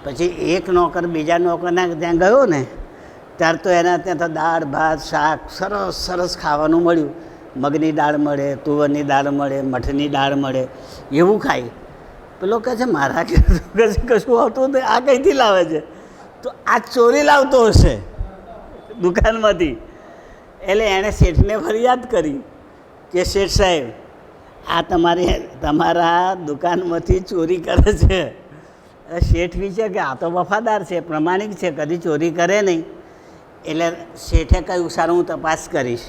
પછી એક નોકર બીજા નોકરના ત્યાં ગયો ને, ત્યાર તો એના ત્યાં તો દાળ ભાત શાક સરસ સરસ ખાવાનું મળ્યું. મગની દાળ મળે, તુવરની દાળ મળે, મઠની દાળ મળે, એવું ખાય. પેલો કહે છે મારા કે કશું આવતું નથી, આ કંઈથી લાવે છે? તો આ ચોરી લાવતો હશે દુકાનમાંથી. એટલે એણે શેઠને ફરિયાદ કરી કે શેઠ સાહેબ, આ તમારા દુકાનમાંથી ચોરી કરે છે. શેઠ વિશે કે આ તો વફાદાર છે, પ્રમાણિક છે, કદી ચોરી કરે નહીં. એટલે શેઠે કહ્યું સારું હું તપાસ કરીશ.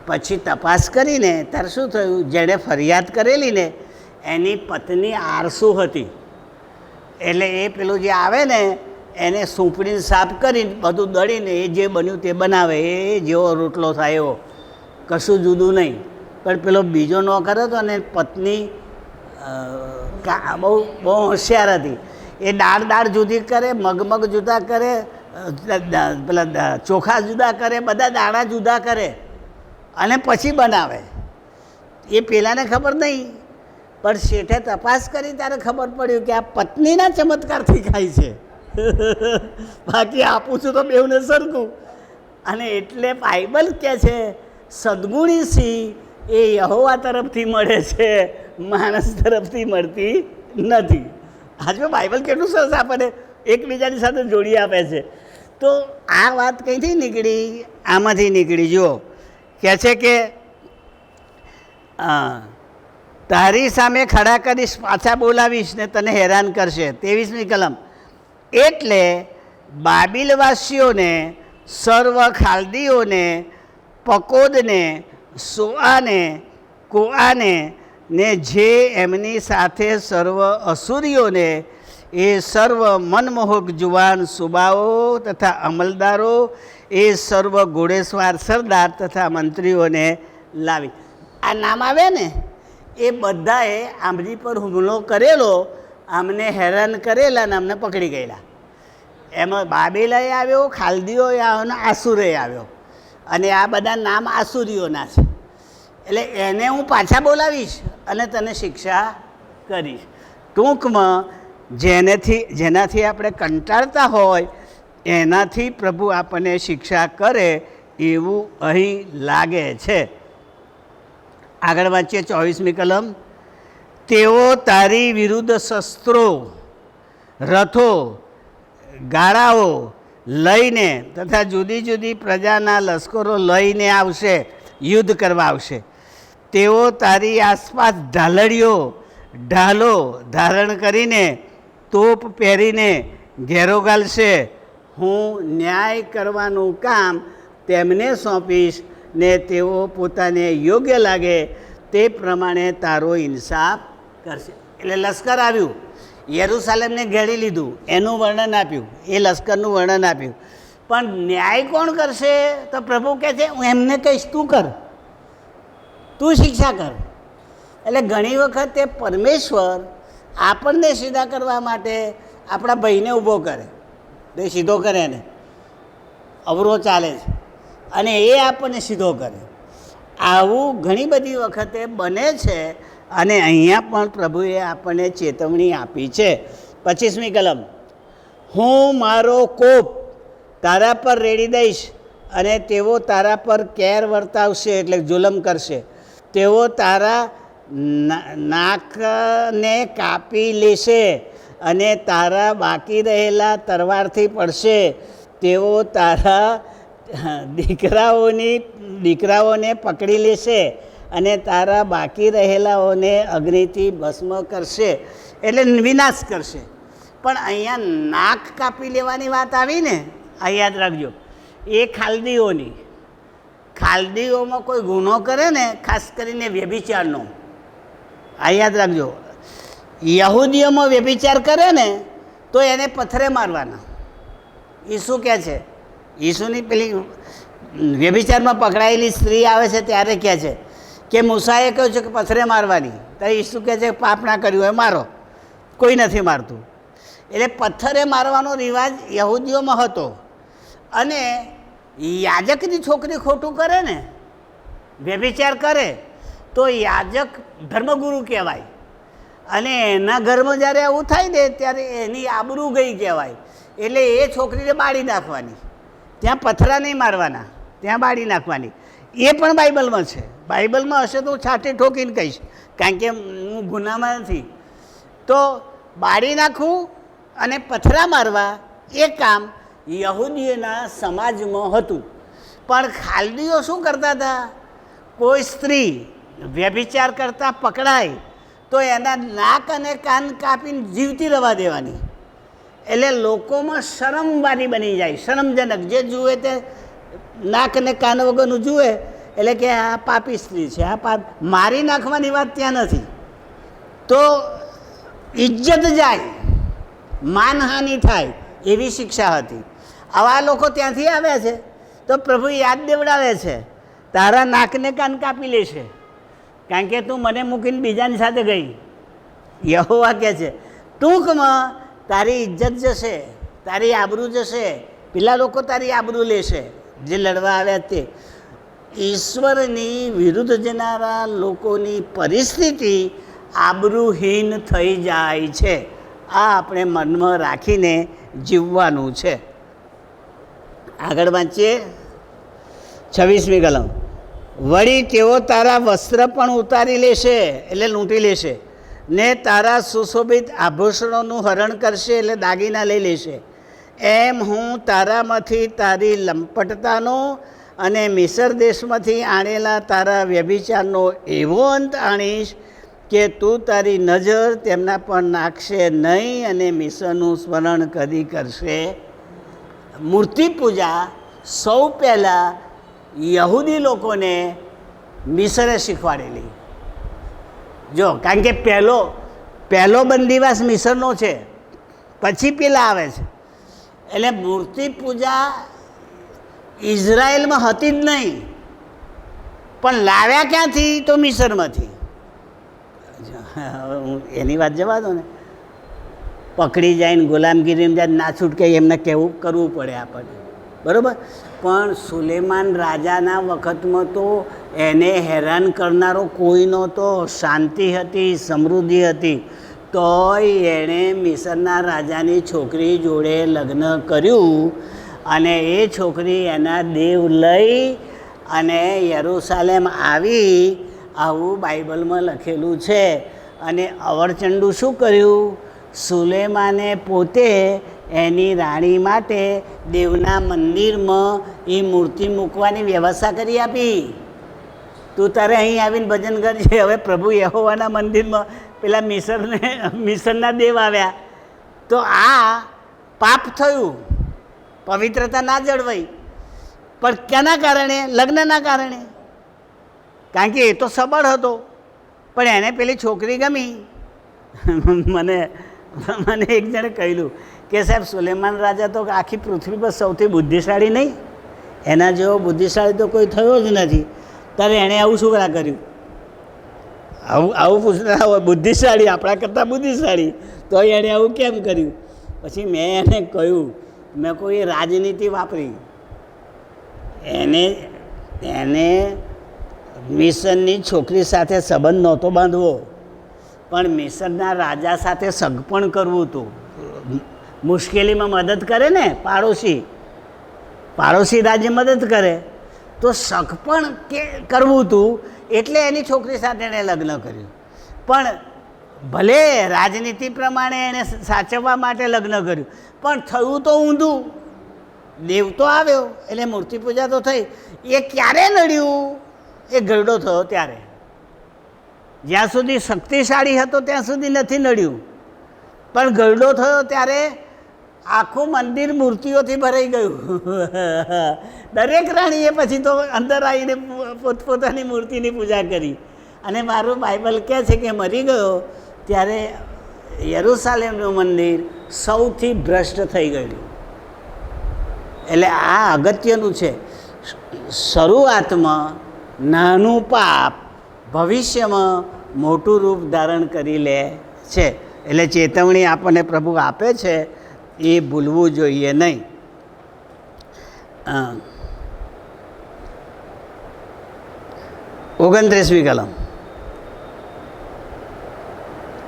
પછી તપાસ કરીને ત્યારે શું થયું, જેણે ફરિયાદ કરેલી ને એની પત્ની આળસુ હતી. એટલે એ પેલું જે આવે ને એને સૂંપડીને સાફ કરીને બધું દળીને એ જે બન્યું તે બનાવે, એ જેવો રોટલો થાય એવો, કશું જુદું નહીં. પણ પેલો બીજો નોકર હતો ને પત્ની બહુ બહુ હોશિયાર હતી. એ દાળ જુદી કરે, મગ જુદા કરે, પેલા ચોખા જુદા કરે, બધા દાણા જુદા કરે અને પછી બનાવે. એ પેલાને ખબર નહીં, પણ શેઠે તપાસ કરી ત્યારે ખબર પડ્યું કે આ પત્નીના ચમત્કારથી ખાય છે. બાકી આપું છું તો બેઉને સરખું. અને એટલે બાઇબલ કહે છે સદગુણી સિંહ એ યહોવા તરફથી મળે છે, માણસ તરફથી મળતી નથી. આજે બાઇબલ કેટલું સરસ આપણને એકબીજાની સાથે જોડી આપે છે. તો આ વાત કંઈથી નીકળી, આમાંથી નીકળી. જુઓ કહે છે કે તારી સામે ખડા કરીશ, પાછા બોલાવીશ ને તને હેરાન કરશે. 23મી કલમ. એટલે બાબિલવાસીઓને, સર્વ ખાલદીઓને, પકોદને, સોઆને, કોઆને ને જે એમની સાથે સર્વ અસુરીઓને, એ સર્વ મનમોહક જુવાન સુબાઓ તથા અમલદારો, એ સર્વ ઘોડેસવાર સરદાર તથા મંત્રીઓને લાવી. આ નામ આવે ને એ બધાએ આમની પર હુમલો કરેલો, આમને હેરાન કરેલા ને અમને પકડી ગયેલા. એમાં બાબેલાએ આવ્યો, ખાલદીઓએ આવ્યો ને આસુરે આવ્યો. અને આ બધા નામ આસુરીઓના છે. એટલે એને હું પાછા બોલાવીશ અને તને શિક્ષા કરીશ. ટૂંકમાં જેનાથી આપણે કંટાળતા હોય એનાથી પ્રભુ આપણને શિક્ષા કરે એવું અહીં લાગે છે. આગળ વાંચીએ 24મી કલમ. તેઓ તારી વિરુદ્ધ શસ્ત્રો, રથો, ગાળાઓ લઈને તથા જુદી જુદી પ્રજાના લશ્કરો લઈને આવશે, યુદ્ધ કરવા આવશે. તેઓ તારી આસપાસ ઢાલો ધારણ કરીને, તોપ પહેરીને ઘેરો ગાલશે. હું ન્યાય કરવાનું કામ તેમને સોંપીશ ને તેઓ પોતાને યોગ્ય લાગે તે પ્રમાણે તારો ઇન્સાફ કરશે. એટલે લશ્કર આવ્યું, યરૂશાલેમને ઘેરી લીધું, એનું વર્ણન આપ્યું, એ લશ્કરનું વર્ણન આપ્યું. પણ ન્યાય કોણ કરશે? તો પ્રભુ કહે છે હું એમને કહીશ, તું કર, તું શિક્ષા કર. એટલે ઘણી વખતે પરમેશ્વર આપણને સીધા કરવા માટે આપણા ભાઈને ઊભો કરે, તો એ સીધો કરે ને અવરો ચાલે છે, અને એ આપણને સીધો કરે. આવું ઘણી બધી વખતે બને છે. અને અહીંયા પણ પ્રભુએ આપણને ચેતવણી આપી છે. 25મી કલમ. હું મારો કોપ તારા પર રેડી દઈશ અને તેઓ તારા પર કેર વર્તાવશે, એટલે જુલમ કરશે. તેઓ તારા નાકને કાપી લેશે અને તારા બાકી રહેલા તરવારથી પડશે. તેઓ તારા દીકરાઓને પકડી લેશે અને તારા બાકી રહેલાઓને અગ્નિથી ભસ્મ કરશે, એટલે વિનાશ કરશે. પણ અહીંયા નાક કાપી લેવાની વાત આવી ને, આ યાદ રાખજો. એ ખાલદીઓમાં કોઈ ગુનો કરે ને, ખાસ કરીને વ્યભિચારનો, આ યાદ રાખજો. યહૂદીઓમાં વ્યભિચાર કરે ને તો એને પથ્થરે મારવાના. ઈસુ કહે છે, ઈસુની પેલી વ્યભિચારમાં પકડાયેલી સ્ત્રી આવે છે ત્યારે કહે છે કે મૂસાએ કહ્યું છે કે પથ્થરે મારવાની, ત્યારે ઈસુ કહે છે પાપ ના કર્યું હોય મારો, કોઈ નથી મારતું. એટલે પથ્થરે મારવાનો રિવાજ યહૂદીઓમાં હતો. અને યાજકની છોકરી ખોટું કરે ને, વ્યભિચાર કરે, તો યાજક ધર્મગુરુ કહેવાય. અને એના ઘરમાં જ્યારે આવું થાય ને ત્યારે એની આબરૂ ગઈ કહેવાય. એટલે એ છોકરીને બાળી નાખવાની, ત્યાં પથ્થરા નહીં મારવાના, ત્યાં બાળી નાખવાની. એ પણ બાઇબલમાં છે. બાઇબલમાં હશે તો હું છાંટી ઠોકીને કહીશ, કારણ કે હું ગુનામાં નથી. તો બાળી નાખવું અને પથ્થરા મારવા એ કામ યહૂદીઓના સમાજમાં હતું. પણ ખાલદીઓ શું કરતા હતા? કોઈ સ્ત્રી વ્યભિચાર કરતા પકડાય તો એના નાક અને કાન કાપીને જીવતી રવા દેવાની. એટલે લોકોમાં શરમવાળી બની જાય, શરમજનક. જે જુએ તે નાક અને કાન વગરનું જુએ એટલે કે આ પાપી સ્ત્રી છે, આ મારી નાખવાની વાત ત્યાં નથી. તો ઇજ્જત જાય, માનહાનિ થાય એવી શિક્ષા હતી. આવા લોકો ત્યાંથી આવ્યા છે તો પ્રભુ યાદ દેવડાવે છે, તારા નાકને કાન કાપી લેશે કારણ કે તું મને મૂકીને બીજાની સાથે ગઈ. યહોવા કહે છે ટૂંકમાં તારી ઇજ્જત જશે, તારી આબરૂ જશે, પેલા લોકો તારી આબરૂ લેશે જે લડવા આવ્યા તે. ઈશ્વરની વિરુદ્ધ જનારા લોકોની પરિસ્થિતિ આબરૂહીન થઈ જાય છે. આ આપણે મનમાં રાખીને જીવવાનું છે. આગળ વાંચીએ 26મી કલમ. વળી તેઓ તારા વસ્ત્ર પણ ઉતારી લેશે એટલે લૂંટી લેશે, ને તારા સુશોભિત આભૂષણોનું હરણ કરશે એટલે દાગીના લઈ લેશે. એમ હું તારામાંથી તારી લંપટતાનો અને મિસર દેશમાંથી આણેલા તારા વ્યભિચારનો એવો અંત આણીશ કે તું તારી નજર તેમના પર નાખશે નહીં અને મિસરનું સ્મરણ કદી કરશે. મૂર્તિ પૂજા સૌ પહેલાં યહૂદી લોકોને મિસરે શીખવાડેલી. જો કારણ કે પહેલો બંદીવાસ મિસરનો છે, પછી પેલા આવે છે. એટલે મૂર્તિ પૂજા ઇઝરાયલમાં હતી જ નહીં, પણ લાવ્યા ક્યાંથી? તો મિસરમાંથી. એની વાત જવા દો ને, પકડી જાય ને ગુલામગીરીમાં જાય ના છૂટકે એમને કહેવું કરવું પડે આપણને, બરાબર. પણ સુલેમાન રાજાના વખતમાં તો એને હેરાન કરનારો કોઈ નહોતો, શાંતિ હતી, સમૃદ્ધિ હતી. તોય એણે મિસરના રાજાની છોકરી જોડે લગ્ન કર્યું અને એ છોકરી એના દેવ લઈ અને યરૂશાલેમ આવી. આવું બાઇબલમાં લખેલું છે. અને અવરચંડુ શું કર્યું? સુલેમાને પોતે એની રાણી માટે દેવના મંદિરમાં એ મૂર્તિ મૂકવાની વ્યવસ્થા કરી આપી. તું તારે અહીં આવીને ભજન કરજે. હવે પ્રભુ યહોવાના મંદિરમાં પેલા મિસરના દેવ આવ્યા તો આ પાપ થયું, પવિત્રતા ના જળવાઈ. પણ કેના કારણે? લગ્નના કારણે. કારણ કે એ તો સબળ હતો, પણ એને પેલી છોકરી ગમી. મને એક જણે કહ્યું કે સાહેબ સુલેમાન રાજા તો આખી પૃથ્વી પર સૌથી બુદ્ધિશાળી નહીં, એના જેવો બુદ્ધિશાળી તો કોઈ થયો જ નથી. ત્યારે એણે આવું શું કર્યું? આવું પૂછતા હોય બુદ્ધિશાળી, આપણા કરતાં બુદ્ધિશાળી, તો એણે આવું કેમ કર્યું? પછી મેં એને કહ્યું, મેં કોઈ રાજનીતિ વાપરી. એને મિસરની છોકરી સાથે સંબંધ નહોતો બાંધવો, પણ મિસરના રાજા સાથે સગપણ કરવું હતું. મુશ્કેલીમાં મદદ કરે ને પાડોશી રાજ્ય મદદ કરે તો સગપણ કરવું હતું. એટલે એની છોકરી સાથે એણે લગ્ન કર્યું. પણ ભલે રાજનીતિ પ્રમાણે એણે સાચવવા માટે લગ્ન કર્યું, પણ થયું તો ઊંધું. દેવ તો આવ્યો એટલે મૂર્તિ પૂજા તો થઈ. એ ક્યારે નડ્યું? એ ગરડો થયો ત્યારે. જ્યાં સુધી શક્તિશાળી હતો ત્યાં સુધી નથી નડ્યું, પણ ગરડો થયો ત્યારે આખું મંદિર મૂર્તિઓથી ભરાઈ ગયું. દરેક રાણીએ પછી તો અંદર આવીને પોતપોતાની મૂર્તિની પૂજા કરી. અને મારું બાઇબલ કહે છે કે મરી ગયો ત્યારે યરૂશાલેમનું મંદિર સૌથી ભ્રષ્ટ થઈ ગયું. એટલે આ અગત્યનું છે. શરૂઆતમાં નાનું પાપ ભવિષ્યમાં મોટું રૂપ ધારણ કરી લે છે. એટલે ચેતવણી આપણને પ્રભુ આપે છે, એ ભૂલવું જોઈએ નહીં. 29મી કલમ.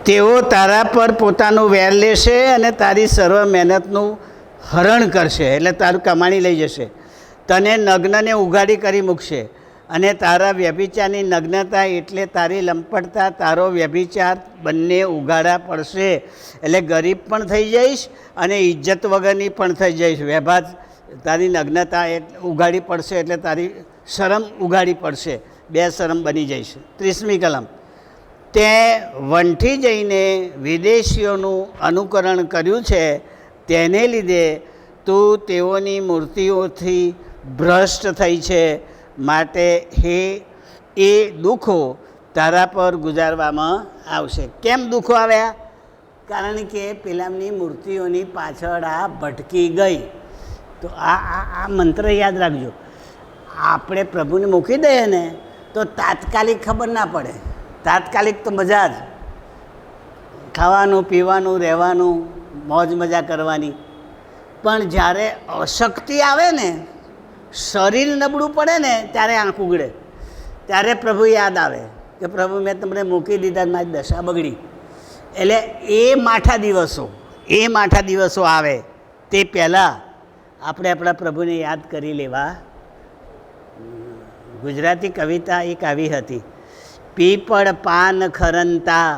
તેઓ તારા પર પોતાનું વેર લેશે અને તારી સર્વ મહેનતનું હરણ કરશે. એટલે તારું કમાણી લઈ જશે. તને નગ્નને ઉઘાડી કરી મૂકશે અને તારા વ્યભિચારની નગ્નતા એટલે તારી લંપટતા, તારો વ્યભિચાર બંને ઉઘાડા પડશે. એટલે ગરીબ પણ થઈ જઈશ અને ઇજ્જત વગરની પણ થઈ જઈશ. તારી નગ્નતા ઉઘાડી પડશે એટલે તારી શરમ ઉઘાડી પડશે. બેશરમ બની જઈશ. 30મી કલમ, તે વંઠી જઈને વિદેશીઓનું અનુકરણ કર્યું છે, તેને લીધે તું તેઓની મૂર્તિઓથી ભ્રષ્ટ થઈ છે, માટે એ દુઃખો તારા પર ગુજારવામાં આવશે. કેમ દુઃખો આવ્યા? કારણ કે પેલાની મૂર્તિઓની પાછળ આ ભટકી ગઈ. તો આ મંત્ર યાદ રાખજો. આપણે પ્રભુને મૂકી દઈએ ને તો તાત્કાલિક ખબર ના પડે, તાત્કાલિક તો મજા જ, ખાવાનું પીવાનું રહેવાનું મોજ મજા કરવાની. પણ જ્યારે અશક્તિ આવે ને, શરીર નબળું પડે ને, ત્યારે આંખ ઉઘડે, ત્યારે પ્રભુ યાદ આવે કે પ્રભુ મેં તમને મૂકી દીધા, મારી દશા બગડી. એટલે એ માઠા દિવસો આવે તે પહેલાં આપણે આપણા પ્રભુને યાદ કરી લેવા. ગુજરાતી કવિતા એક આવી હતી, પીપળ પાન ખરંતા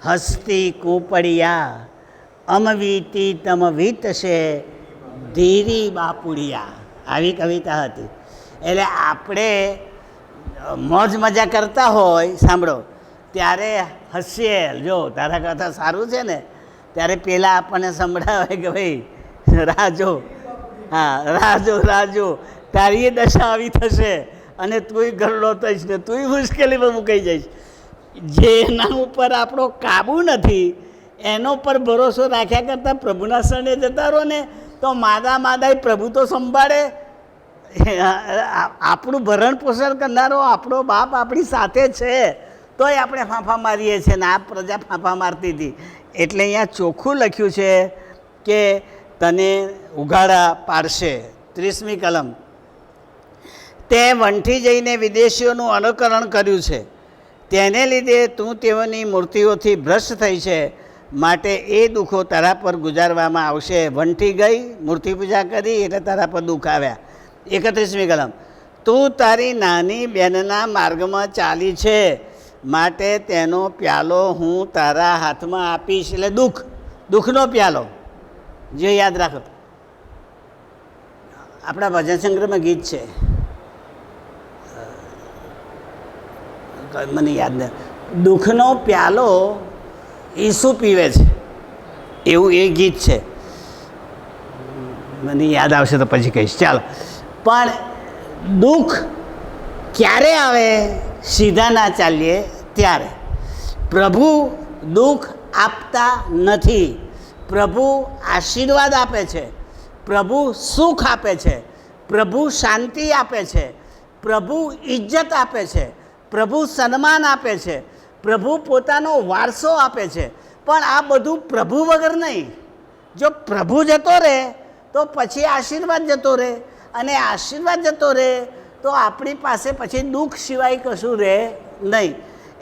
હસ્તી કૂપડિયા, અમવીતી તમ વીતશે ધીરી બાપુડિયા. આવી કવિતા હતી. એટલે આપણે મોજ મજા કરતા હોય, સાંભળો, ત્યારે હસીએ, જો તારા કરતાં સારું છે ને, ત્યારે પેલા આપણને સંભળાવે કે ભાઈ રાજો, હા રાજો તારી દશા આવી થશે અને તુંય ગરડો થઈશ ને તુંય મુશ્કેલીમાં મુકાઈ જઈશ. જેના ઉપર આપણો કાબુ નથી એનો પર ભરોસો રાખ્યા કરતાં પ્રભુના શરણે જતા રહો ને, તો માદાય પ્રભુ તો સંભાળે. આપણું ભરણ પોષણ કરનારો આપણો બાપ આપણી સાથે છે, તોય આપણે ફાંફા મારીએ છીએ ને આ પ્રજા ફાંફા મારતી હતી. એટલે અહીંયા ચોખ્ખું લખ્યું છે કે તને ઉઘાડા પાડશે. 30મી કલમ, તે વંઠી જઈને વિદેશીઓનું અનુકરણ કર્યું છે, તેને લીધે તું તેઓની મૂર્તિઓથી ભ્રષ્ટ થઈ છે, માટે એ દુઃખો તારા પર ગુજારવામાં આવશે. વંઠી ગઈ, મૂર્તિ પૂજા કરી એટલે તારા પર દુઃખ આવ્યા. 31મી કલમ, તું તારી નાની બહેનના માર્ગમાં ચાલી છે, માટે તેનો પ્યાલો હું તારા હાથમાં આપીશ. એટલે દુઃખનો પ્યાલો, જે યાદ રાખો. આપણા ભજન સંગ્રહમાં ગીત છે, મને યાદ નથી, દુઃખનો પ્યાલો ઈસુ પીવે છે, એવું એ ગીત છે. મને યાદ આવશે તો પછી કહીશ. ચાલો, પણ દુઃખ ક્યારે આવે? સીધા ના ચાલીએ ત્યારે. પ્રભુ દુઃખ આપતા નથી, પ્રભુ આશીર્વાદ આપે છે, પ્રભુ સુખ આપે છે, પ્રભુ શાંતિ આપે છે, પ્રભુ ઇજ્જત આપે છે, પ્રભુ સન્માન આપે છે, પ્રભુ પોતાનો વારસો આપે છે. પણ આ બધું પ્રભુ વગર નહીં. જો પ્રભુ જતો રહે તો પછી આશીર્વાદ જતો રહે, અને આશીર્વાદ જતો રહે તો આપણી પાસે પછી દુઃખ સિવાય કશું રહે નહીં.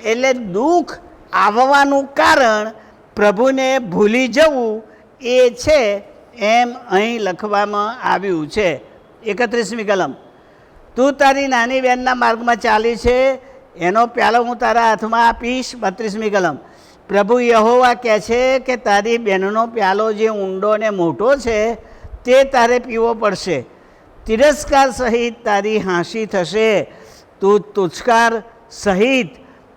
એટલે દુઃખ આવવાનું કારણ પ્રભુને ભૂલી જવું એ છે, એમ અહીં લખવામાં આવ્યું છે. 31મી કલમ, તું તારી નાની બહેનના માર્ગમાં ચાલી છે, એનો પ્યાલો હું તારા હાથમાં આપીશ. 32મી કલમ, પ્રભુ યહોવા કહે છે કે તારી બહેનનો પ્યાલો જે ઊંડો ને મોટો છે તે તારે પીવો પડશે. તિરસ્કાર સહિત તારી હાંસી થશે, તું તુચ્છકાર સહિત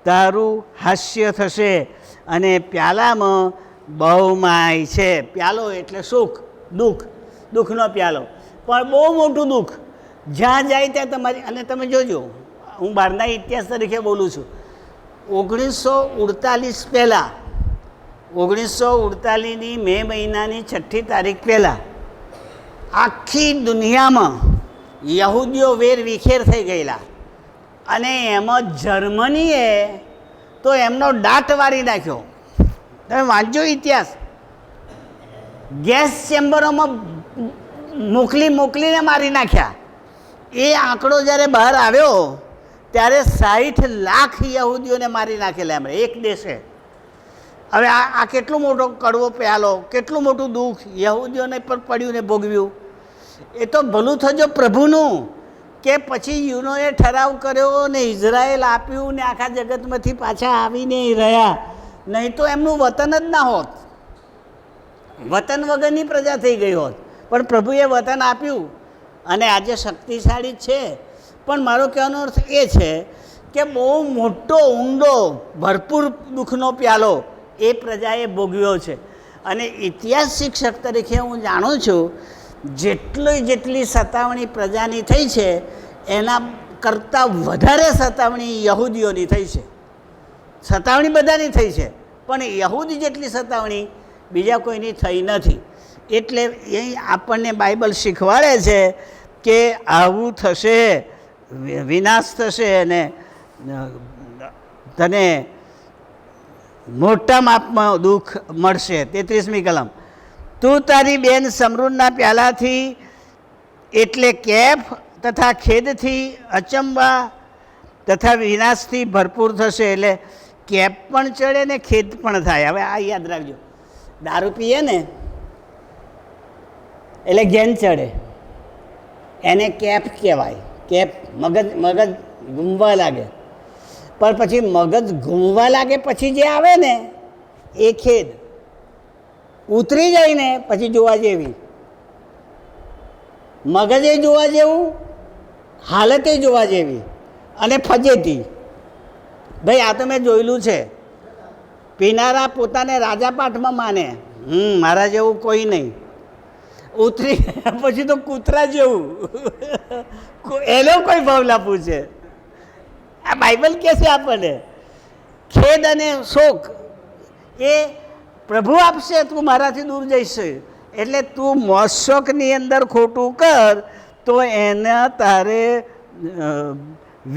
તારું હાસ્ય થશે, અને પ્યાલામાં બહુ માય છે. પ્યાલો એટલે સુખ, દુઃખનો પ્યાલો, પણ બહુ મોટું દુઃખ. જ્યાં જાય ત્યાં તમારી, અને તમે જોજો, હું બહારના ઇતિહાસ તરીકે બોલું છું. 1948 પહેલાં, 1948ની મે મહિનાની 6મી તારીખ પહેલાં આખી દુનિયામાં યહૂદીઓ વેર વિખેર થઈ ગયેલા, અને એમાં જર્મનીએ તો એમનો દાટ વાળી નાખ્યો. તમે વાંચજો ઇતિહાસ. ગેસ ચેમ્બરોમાં મોકલીને મારી નાખ્યા. એ આંકડો જ્યારે બહાર આવ્યો ત્યારે 60 લાખ યહૂદીઓને મારી નાખેલા એમણે એક દેશે. હવે આ કેટલો મોટો કડવો પ્યાલો, કેટલું મોટું દુઃખ યહૂદીઓને પર પડ્યું ને ભોગવ્યું. એ તો ભલું થજો પ્રભુનું કે પછી યુનોએ ઠરાવ કર્યો ને ઇઝરાયેલ આપ્યું ને આખા જગતમાંથી પાછા આવીને રહ્યા, નહીં તો એમનું વતન જ ના હોત, વતન વગરની પ્રજા થઈ ગઈ હોત. પણ પ્રભુએ વતન આપ્યું અને આજે શક્તિશાળી છે, પણ મારો કહેવાનો અર્થ એ છે કે બહુ મોટો ઊંડો ભરપૂર દુઃખનો પ્યાલો એ પ્રજાએ ભોગવ્યો છે. અને ઇતિહાસ શિક્ષક તરીકે હું જાણું છું જેટલી સતાવણી પ્રજાની થઈ છે એના કરતાં વધારે સતાવણી યહૂદીઓની થઈ છે. સતાવણી બધાની થઈ છે પણ યહૂદી જેટલી સતાવણી બીજા કોઈની થઈ નથી. એટલે એ આપણને બાઇબલ શીખવાડે છે કે આવું થશે, વિનાશ થશે અને તને મોટા માપમાં દુઃખ મળશે. 33મી કલમ, તું તારી બેન સમરૂનના પ્યાલાથી એટલે કેફ તથા ખેદથી અચંબા તથા વિનાશથી ભરપૂર થશે. એટલે કેફ પણ ચડે ને ખેદ પણ થાય. હવે આ યાદ રાખજો, દારૂ પીએ ને એટલે ઘેન ચડે, એને કેફ કહેવાય. કેફ મગજ ઘૂમવા લાગે, પણ પછી મગજ ઘૂમવા લાગે પછી જે આવે ને એ ખેદ. ઉતરી જાય ને પછી જોવા જેવી, મગજે જોવા જેવું, હાલતે જોવા જેવી અને ફજેતી. ભાઈ આ તો મેં જોયેલું છે. પીનારા પોતાને રાજાપાઠમાં માને, મારા જેવું કોઈ નહીં. ઉતરી પછી તો કૂતરા જેવું એનો કોઈ ભાવલા પૂછે. આ બાઇબલ કહે છે આપણને ખેદ અને શોક એ પ્રભુ આપશે, તું મારાથી દૂર જઈશ. એટલે તું મોજ શોકની અંદર ખોટું કર તો એના તારે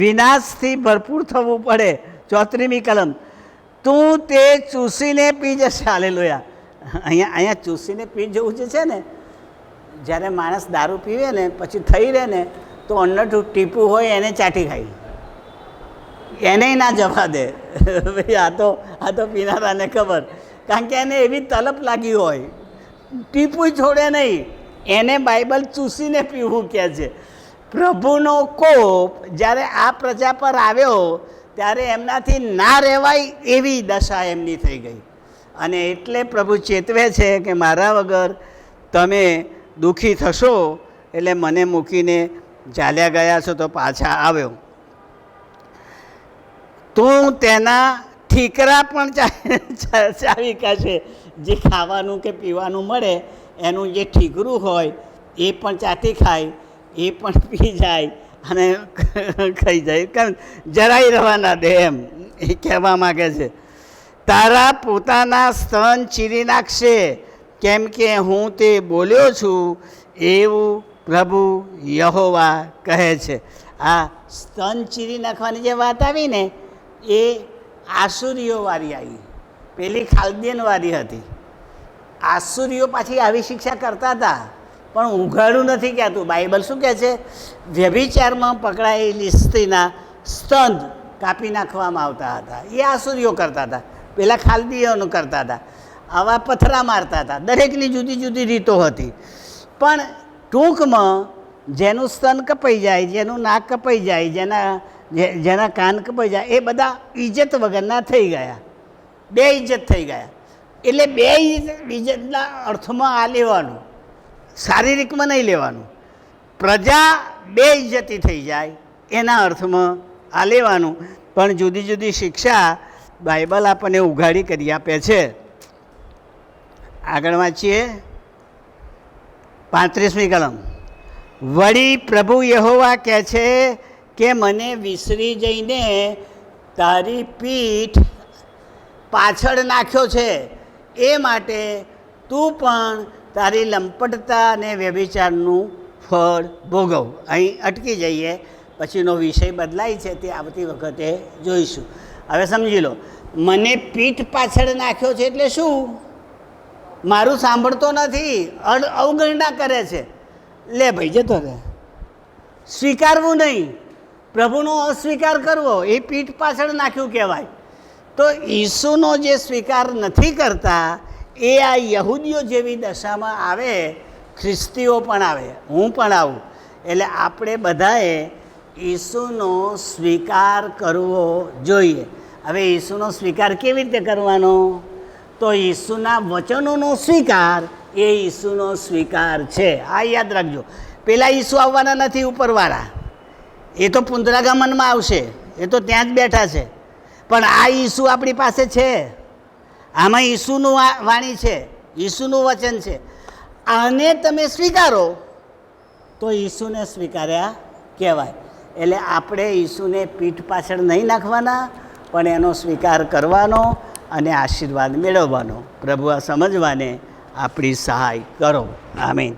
વિનાશથી ભરપૂર થવું પડે. 34મી કલમ, તું તે ચૂસીને પી જશે. હાલેલુયા. અહીંયા ચૂસીને પી જવું જે છે ને, જ્યારે માણસ દારૂ પીવે ને પછી થઈ રહે ને તો અન્નઠું ટીપું હોય એને ચાટી ખાય, એને ના જવા દે. ભાઈ આ તો પીનારાને ખબર, કારણ કે એને એવી તલપ લાગી હોય, ટીપું છોડે નહીં. એને બાઇબલ ચૂસીને પીવું કહે છે. પ્રભુનો કોપ જ્યારે આ પ્રજા પર આવ્યો ત્યારે એમનાથી ના રહેવાય એવી દશા એમની થઈ ગઈ. અને એટલે પ્રભુ ચેતવે છે કે મારા વગર તમે દુઃખી થશો, એટલે મને મૂકીને ચાલ્યા ગયા છો તો પાછા આવ્યો. તું તેના ઠીકરા પણ ચાવી કાઢશે. જે ખાવાનું કે પીવાનું મળે એનું જે ઠીકરું હોય એ પણ ચાટી ખાય, એ પણ પી જાય અને ખાઈ જાય. કારણ જરાય રવાના દે, એમ એ કહેવા માગે છે. તારા પોતાના સ્તન ચીરી નાખશે, કેમ કે હું તે બોલ્યો છું એવું પ્રભુ યહોવા કહે છે. આ સ્તન ચીરી નાખવાની જે વાત આવી ને એ આસુરીઓવાળી આવી, પેલી ખાલદિયનવાળી હતી. આસુરીઓ પાછી આવી શિક્ષા કરતા હતા, પણ ઉઘાડું નથી કહેતું. બાઇબલ શું કહે છે? વ્યભિચારમાં પકડાયેલી સ્ત્રીના સ્તન કાપી નાખવામાં આવતા હતા. એ આસુરીઓ કરતા હતા, પેલા ખાલદીઓનો કરતા હતા. આવા પથરા મારતા હતા. દરેકની જુદી જુદી રીતો હતી. પણ ટૂંકમાં જેનું સ્તન કપાઈ જાય, જેનું નાક કપાઈ જાય, જેના કાન કપાઈ જાય, એ બધા ઇજ્જત વગરના થઈ ગયા, બે ઇજ્જત થઈ ગયા. એટલે બે ઇજ્જતના અર્થમાં આ લેવાનું, શારીરિકમાં નહીં લેવાનું. પ્રજા બે ઇજ્જતી થઈ જાય એના અર્થમાં આ લેવાનું. પણ જુદી જુદી શિક્ષા બાઇબલ આપણને ઉઘાડી કરી આપે છે. આગળ વાંચીએ 35મી કલમ. વળી પ્રભુ યહોવા કહે છે કે મને વિસરી જઈને તારી પીઠ પાછળ નાખ્યો છે, એ માટે તું પણ તારી લંપટતા અને વ્યભિચારનું ફળ ભોગવ. અહીં અટકી જઈએ, પછીનો વિષય બદલાય છે તે આવતી વખતે જોઈશું. હવે સમજી લો, મને પીઠ પાછળ નાખ્યો છે એટલે શું? મારું સાંભળતો નથી, અવગણના કરે છે. લે ભાઈ જતો રહે. સ્વીકારવું નહીં, પ્રભુનો અસ્વીકાર કરવો એ પીઠ પાછળ નાખ્યું કહેવાય. તો ઈસુનો જે સ્વીકાર નથી કરતા એ આ યહૂદીઓ જેવી દશામાં આવે, ખ્રિસ્તીઓ પણ આવે, હું પણ આવું. એટલે આપણે બધાએ ઈસુનો સ્વીકાર કરવો જોઈએ. હવે ઈસુનો સ્વીકાર કેવી રીતે કરવાનો? તો ઈસુના વચનોનો સ્વીકાર એ ઈસુનો સ્વીકાર છે. આ યાદ રાખજો. પેલા ઈસુ આવવાના નથી ઉપરવાળા, એ તો પુનરાગમનમાં આવશે, એ તો ત્યાં જ બેઠા છે. પણ આ ઈસુ આપણી પાસે છે, આમાં ઈસુનું વાણી છે, ઈસુનું વચન છે. આને તમે સ્વીકારો તો ઈસુને સ્વીકાર્યા કહેવાય. એટલે આપણે ઈસુને પીઠ પાછળ નહીં નાખવાના, પણ એનો સ્વીકાર કરવાનો અને આશીર્વાદ મેળવવાનો. પ્રભુ આ સમજવાને આપણી સહાય કરો. આમીન.